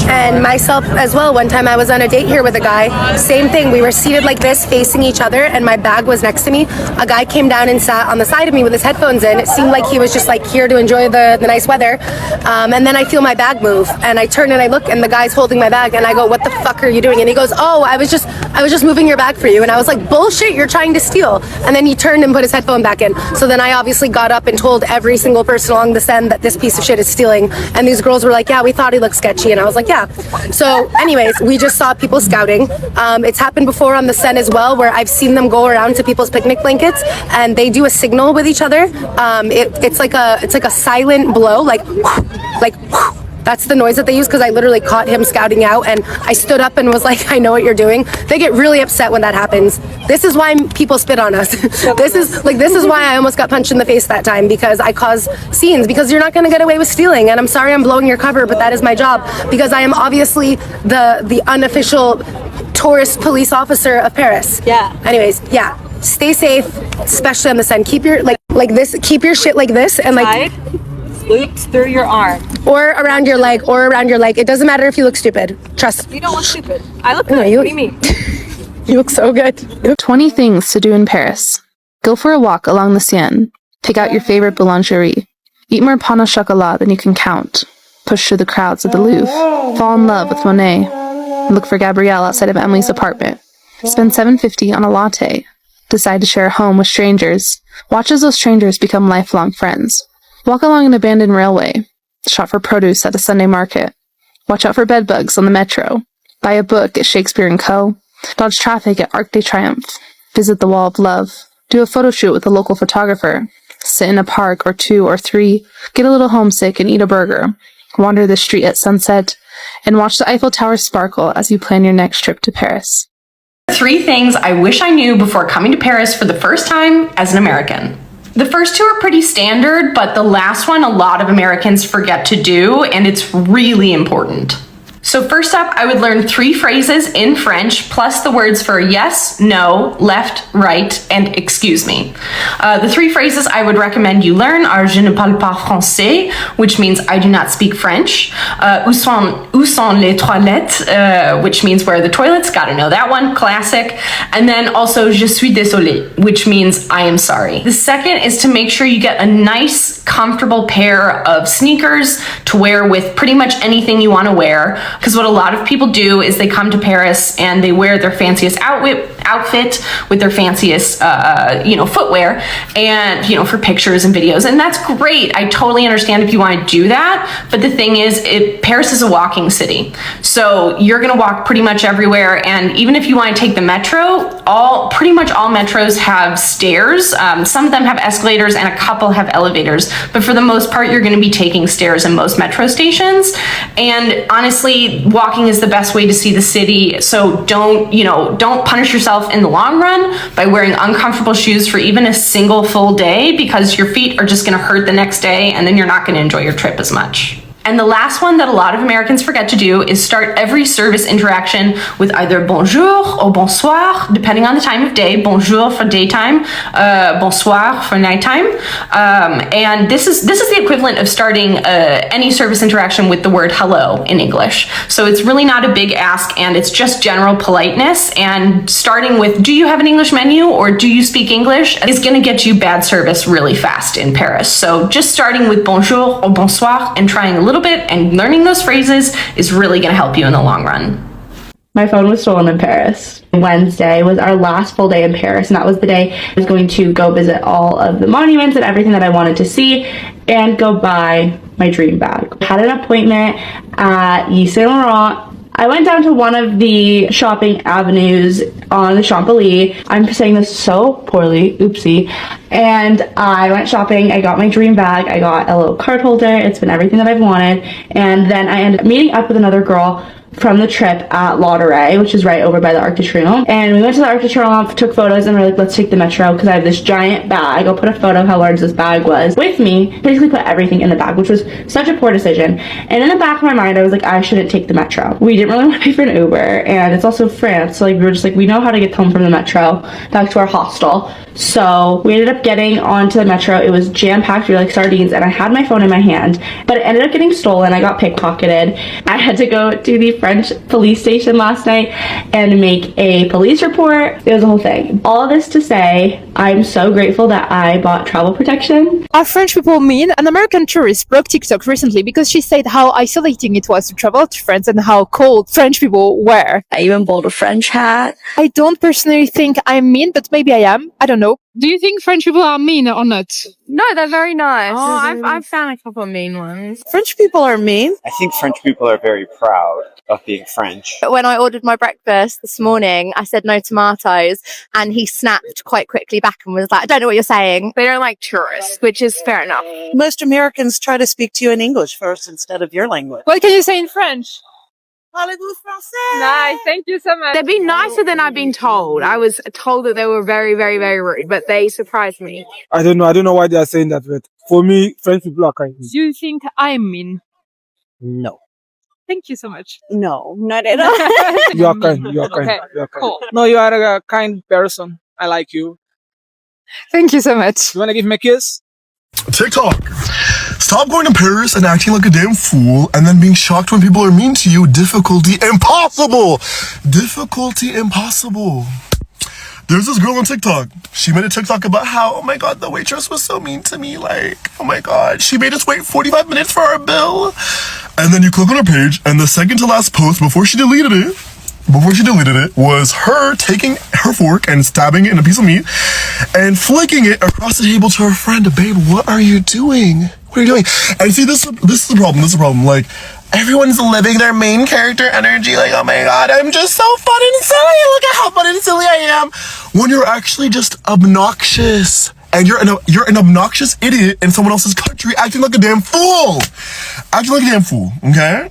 Speaker 9: And myself as well. One time I was on a date here with a guy. Same thing. We were seated like this, facing each other, and my bag was next to me. A guy came down and sat on the side of me with his headphones in. It seemed like he was just like here to enjoy the nice weather. And then I feel my bag move, and I turn and I look, and the guy's holding my bag, and I go, "What the fuck are you doing?" And he goes, "Oh, I was just moving your bag for you." And I was like, "Bullshit, you're trying to steal." And then he turned and put his headphone back in. So then I obviously got up and told every single person along the send that this piece of shit is stealing. And these girls were like, "Yeah, we thought he looked sketchy." And I was like, "Yeah." So anyways, we just saw people scouting. It's happened before on the Seine as well, where I've seen them go around to people's picnic blankets and they do a signal with each other. It's like a silent blow, like that's the noise that they use, because I literally caught him scouting out and I stood up and was like, "I know what you're doing." They get really upset when that happens. This is why people spit on us. This is why I almost got punched in the face that time, because I cause scenes, because you're not going to get away with stealing. And I'm sorry I'm blowing your cover, but that is my job, because I am obviously the unofficial tourist police officer of Paris.
Speaker 24: Yeah.
Speaker 9: Anyways, yeah. Stay safe, especially on the sun. Keep your keep your shit like this, and like
Speaker 24: looped through your arm.
Speaker 9: Or around your leg, It doesn't matter if you look stupid. Trust.
Speaker 24: You don't look stupid. I look good.
Speaker 9: No,
Speaker 24: what do you mean?
Speaker 9: You look so good.
Speaker 1: 20 things to do in Paris. Go for a walk along the Seine. Pick out your favorite boulangerie. Eat more pain au chocolat than you can count. Push through the crowds at the Louvre. Fall in love with Monet. Look for Gabrielle outside of Emily's apartment. Spend $7.50 on a latte. Decide to share a home with strangers. Watch as those strangers become lifelong friends. Walk along an abandoned railway. Shop for produce at a Sunday market. Watch out for bedbugs on the metro. Buy a book at Shakespeare & Co. Dodge traffic at Arc de Triomphe. Visit the Wall of Love. Do a photo shoot with a local photographer. Sit in a park or 2 or 3. Get a little homesick and eat a burger. Wander the street at sunset. And watch the Eiffel Tower sparkle as you plan your next trip to Paris.
Speaker 20: 3 things I wish I knew before coming to Paris for the first time as an American. The first 2 are pretty standard, but the last one a lot of Americans forget to do, and it's really important. So first up, I would learn 3 phrases in French, plus the words for yes, no, left, right, and excuse me. The 3 phrases I would recommend you learn are je ne parle pas français, which means I do not speak French. Où sont les toilettes, which means where are the toilets? Gotta know that one, classic. And then also je suis désolé, which means I am sorry. The second is to make sure you get a nice, comfortable pair of sneakers to wear with pretty much anything you want to wear. Because what a lot of people do is they come to Paris and they wear their fanciest outfit with their fanciest, footwear, and, for pictures and videos. And that's great. I totally understand if you want to do that. But the thing is, Paris is a walking city. So you're going to walk pretty much everywhere. And even if you want to take the metro, pretty much all metros have stairs. Some of them have escalators and a couple have elevators. But for the most part, you're going to be taking stairs in most metro stations. And honestly, walking is the best way to see the city. So don't punish yourself in the long run by wearing uncomfortable shoes for even a single full day, because your feet are just going to hurt the next day and then you're not going to enjoy your trip as much. And the last one that a lot of Americans forget to do is start every service interaction with either bonjour or bonsoir, depending on the time of day. Bonjour for daytime, bonsoir for nighttime. And this is the equivalent of starting any service interaction with the word hello in English. So it's really not a big ask, and it's just general politeness. And starting with, do you have an English menu or do you speak English, is going to get you bad service really fast in Paris. So just starting with bonjour or bonsoir and trying a little bit and learning those phrases is really going to help you in the long run.
Speaker 21: My phone was stolen in Paris. Wednesday was our last full day in Paris, and that was the day I was going to go visit all of the monuments and everything that I wanted to see and go buy my dream bag. I had an appointment at Yves Saint Laurent. I went down to one of the shopping avenues on the Champs-Élysées. I'm saying this so poorly, oopsie. And I went shopping, I got my dream bag, I got a little card holder, it's been everything that I've wanted. And then I ended up meeting up with another girl from the trip at Lauderay, which is right over by the Arc de Triomphe. And we went to the Arc de Triomphe, took photos, and we're like, let's take the metro because I have this giant bag. I'll put a photo of how large this bag was with me. Basically put everything in the bag, which was such a poor decision. And in the back of my mind, I was like, I shouldn't take the metro. We didn't really want to pay for an Uber, and it's also France, so like we were just like, we know how to get home from the metro back to our hostel. So we ended up getting onto the metro. It was jam-packed, we were like sardines, and I had my phone in my hand, but it ended up getting stolen. I got pickpocketed. I had to go to the French police station last night and make a police report. It was a whole thing. All of this to say, I'm so grateful that I bought travel protection.
Speaker 5: Are French people mean? An American tourist broke TikTok recently because she said how isolating it was to travel to France and how cold French people were.
Speaker 6: I even bought a French hat.
Speaker 5: I don't personally think I'm mean, but maybe I am. I don't know. Do you think French people are mean or not?
Speaker 22: No, they're very nice.
Speaker 6: Oh, I've found a couple of mean ones.
Speaker 22: French people are mean.
Speaker 23: I think French people are very proud of being French.
Speaker 22: When I ordered my breakfast this morning, I said no tomatoes, and he snapped quite quickly back and was like, I don't know what you're saying.
Speaker 6: They don't like tourists, which is fair enough.
Speaker 22: Most Americans try to speak to you in English first instead of your language.
Speaker 5: What can you say in French?
Speaker 22: Parlez-vous français?
Speaker 5: Nice, thank you so much.
Speaker 6: They've been nicer than I've been told. I was told that they were very, very, very rude, but they surprised me.
Speaker 25: I don't know why they are saying that, but for me, French people are kind.
Speaker 5: Do you think I'm mean?
Speaker 25: No.
Speaker 5: Thank you so much.
Speaker 22: No, not at all.
Speaker 25: You are kind. You are kind.
Speaker 5: Okay,
Speaker 25: You are kind.
Speaker 5: cool.
Speaker 25: No, you are a kind person. I like you.
Speaker 5: Thank you so much.
Speaker 25: You want to give me a kiss?
Speaker 26: TikTok. Stop going to Paris and acting like a damn fool and then being shocked when people are mean to you. Difficulty impossible. Difficulty impossible. There's this girl on TikTok. She made a TikTok about how, oh my god, the waitress was so mean to me. Like, oh my god, she made us wait 45 minutes for our bill. And then you click on her page, and the second to last post before she deleted it was her taking her fork and stabbing it in a piece of meat and flicking it across the table to her friend. Babe, what are you doing? What are you doing? And see, this is the problem. Like, everyone's living their main character energy. Like, oh my god, I'm just so fun and silly. Look at how fun and silly I am. When you're actually just obnoxious. And you're an obnoxious idiot in someone else's country acting like a damn fool. Okay?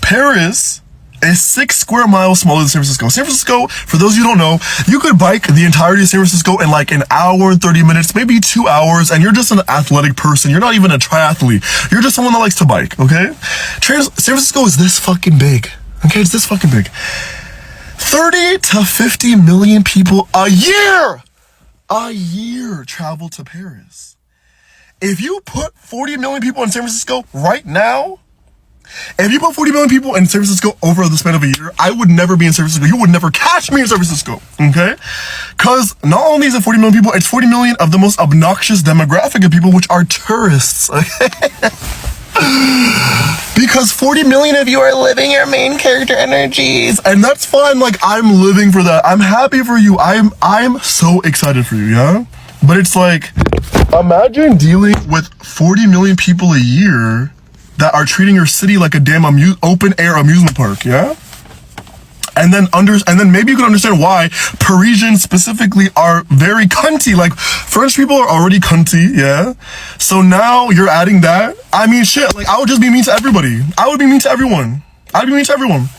Speaker 26: Paris is 6 square miles smaller than San Francisco. San Francisco, for those of you who don't know, you could bike the entirety of San Francisco in like an hour and 30 minutes, maybe 2 hours, and you're just an athletic person. You're not even a triathlete. You're just someone that likes to bike, okay? San Francisco is this fucking big, okay? It's this fucking big. 30 to 50 million people a year travel to Paris. If you put 40 million people in San Francisco right now, if you put 40 million people in San Francisco over the span of a year, I would never be in San Francisco. You would never catch me in San Francisco, okay? Because not only is it 40 million people, it's 40 million of the most obnoxious demographic of people, which are tourists, okay? Because 40 million of you are living your main character energies, and that's fine. Like, I'm living for that. I'm happy for you. I'm so excited for you, yeah? But it's like, imagine dealing with 40 million people a year that are treating your city like a damn open air amusement park, yeah? And then maybe you can understand why Parisians specifically are very cunty. Like, French people are already cunty, yeah? So now you're adding that? I mean, shit, like, I would just be mean to everybody. I would be mean to everyone. I'd be mean to everyone.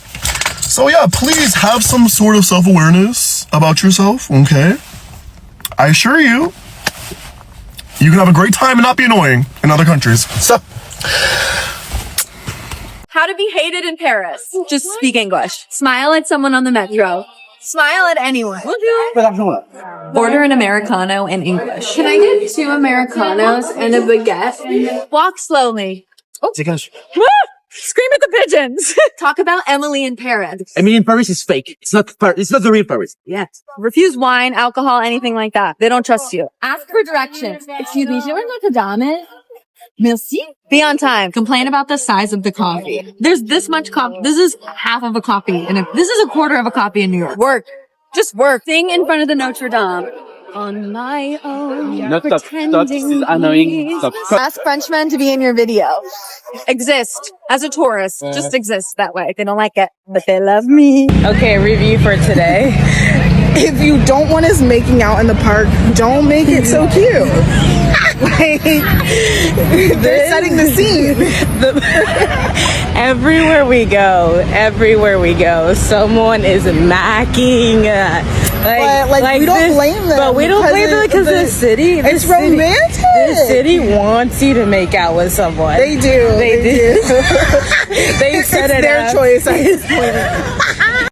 Speaker 26: So yeah, please have some sort of self-awareness about yourself, okay? I assure you, you can have a great time and not be annoying in other countries. So,
Speaker 24: How to be hated in Paris. Just speak English. Smile at someone on the metro. Smile at anyone. Order an Americano in English. Can I get 2 Americanos and a baguette? Walk slowly. Oh. Scream at the pigeons. Talk about Emily in Paris.
Speaker 27: Emily in Paris is fake. It's not the real Paris.
Speaker 24: Yes. Refuse wine, alcohol, anything like that. They don't trust you. Ask for directions. Excuse me, j'aimerais notre dame. Merci. Be on time. Complain about the size of the coffee. There's this much coffee. This is half of a coffee. This is a quarter of a coffee in New York. Work. Just work. Sing in front of the Notre Dame. On my own.
Speaker 27: Not stop. This is annoying. Stop.
Speaker 24: Ask Frenchmen to be in your video. Exist as a tourist. Just exist that way. They don't like it, but they love me.
Speaker 28: Okay, review for today.
Speaker 4: if you don't want us making out in the park, don't make it so cute. Like, they're setting the scene.
Speaker 3: Everywhere we go, someone is macking.
Speaker 4: Like we don't blame them.
Speaker 3: But we don't blame them because the city.
Speaker 4: It's romantic.
Speaker 3: The city wants you to make out with someone.
Speaker 4: They do. They do.
Speaker 3: They set it
Speaker 4: their
Speaker 3: up.
Speaker 4: choice at this point.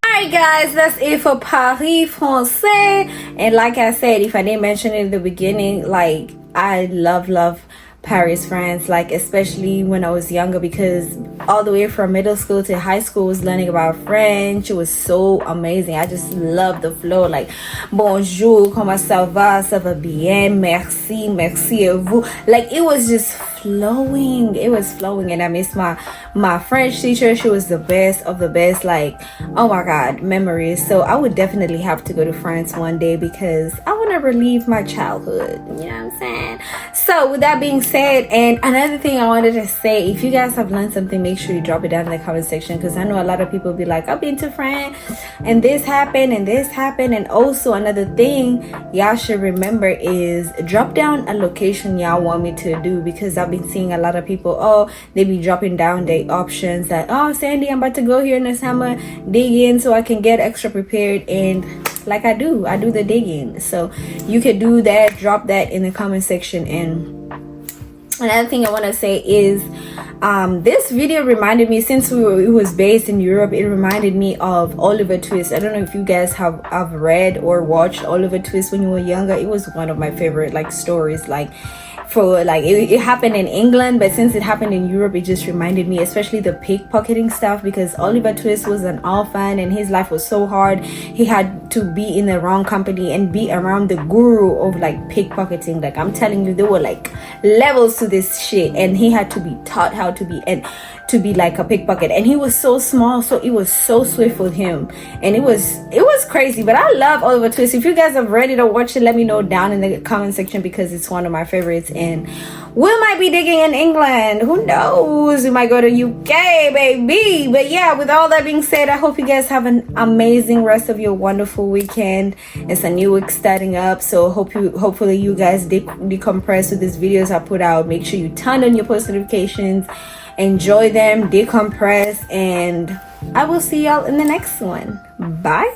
Speaker 7: Alright guys, that's it for Paris Français. And like I said, if I didn't mention it in the beginning, like I love Paris, France, like especially when I was younger, because all the way from middle school to high school was learning about French. It was so amazing. I just love the flow, like bonjour, comment ça va bien, merci à vous. Like it was just flowing. It was flowing, and I miss my French teacher. She was the best of the best. Like, oh my god, memories. So I would definitely have to go to France one day because I want to relive my childhood. You know what I'm saying? So with that being said, and another thing I wanted to say, if you guys have learned something, make sure you drop it down in the comment section, because I know a lot of people be like, I've been to France and this happened and this happened. And also another thing y'all should remember is drop down a location y'all want me to do, because I've been seeing a lot of people, they be dropping down their options that, Sandy, I'm about to go here in the summer, dig in so I can get extra prepared. And like I do the digging. So you could do that, drop that in the comment section. And another thing I want to say is this video reminded me, since it was based in Europe, it reminded me of Oliver Twist. I don't know if you guys have read or watched Oliver Twist when you were younger. It was one of my favorite like stories. Like for like it happened in England, but since it happened in Europe, it just reminded me, especially the pickpocketing stuff, because Oliver Twist was an orphan and his life was so hard. He had to be in the wrong company and be around the guru of like pickpocketing. Like I'm telling you, there were like levels to this shit, and he had to be taught how to be like a pickpocket. And he was so small, so it was so swift with him, and it was crazy. But I love Oliver Twist. If you guys have read it or watched it, let me know down in the comment section, because it's one of my favorites. And we might be digging in England, who knows, we might go to UK, baby. But yeah, with all that being said, I hope you guys have an amazing rest of your wonderful weekend. It's a new week starting up, so hopefully you guys decompress with these videos I put out. Make sure you turn on your post notifications, enjoy them, decompress, and I will see y'all in the next one. Bye.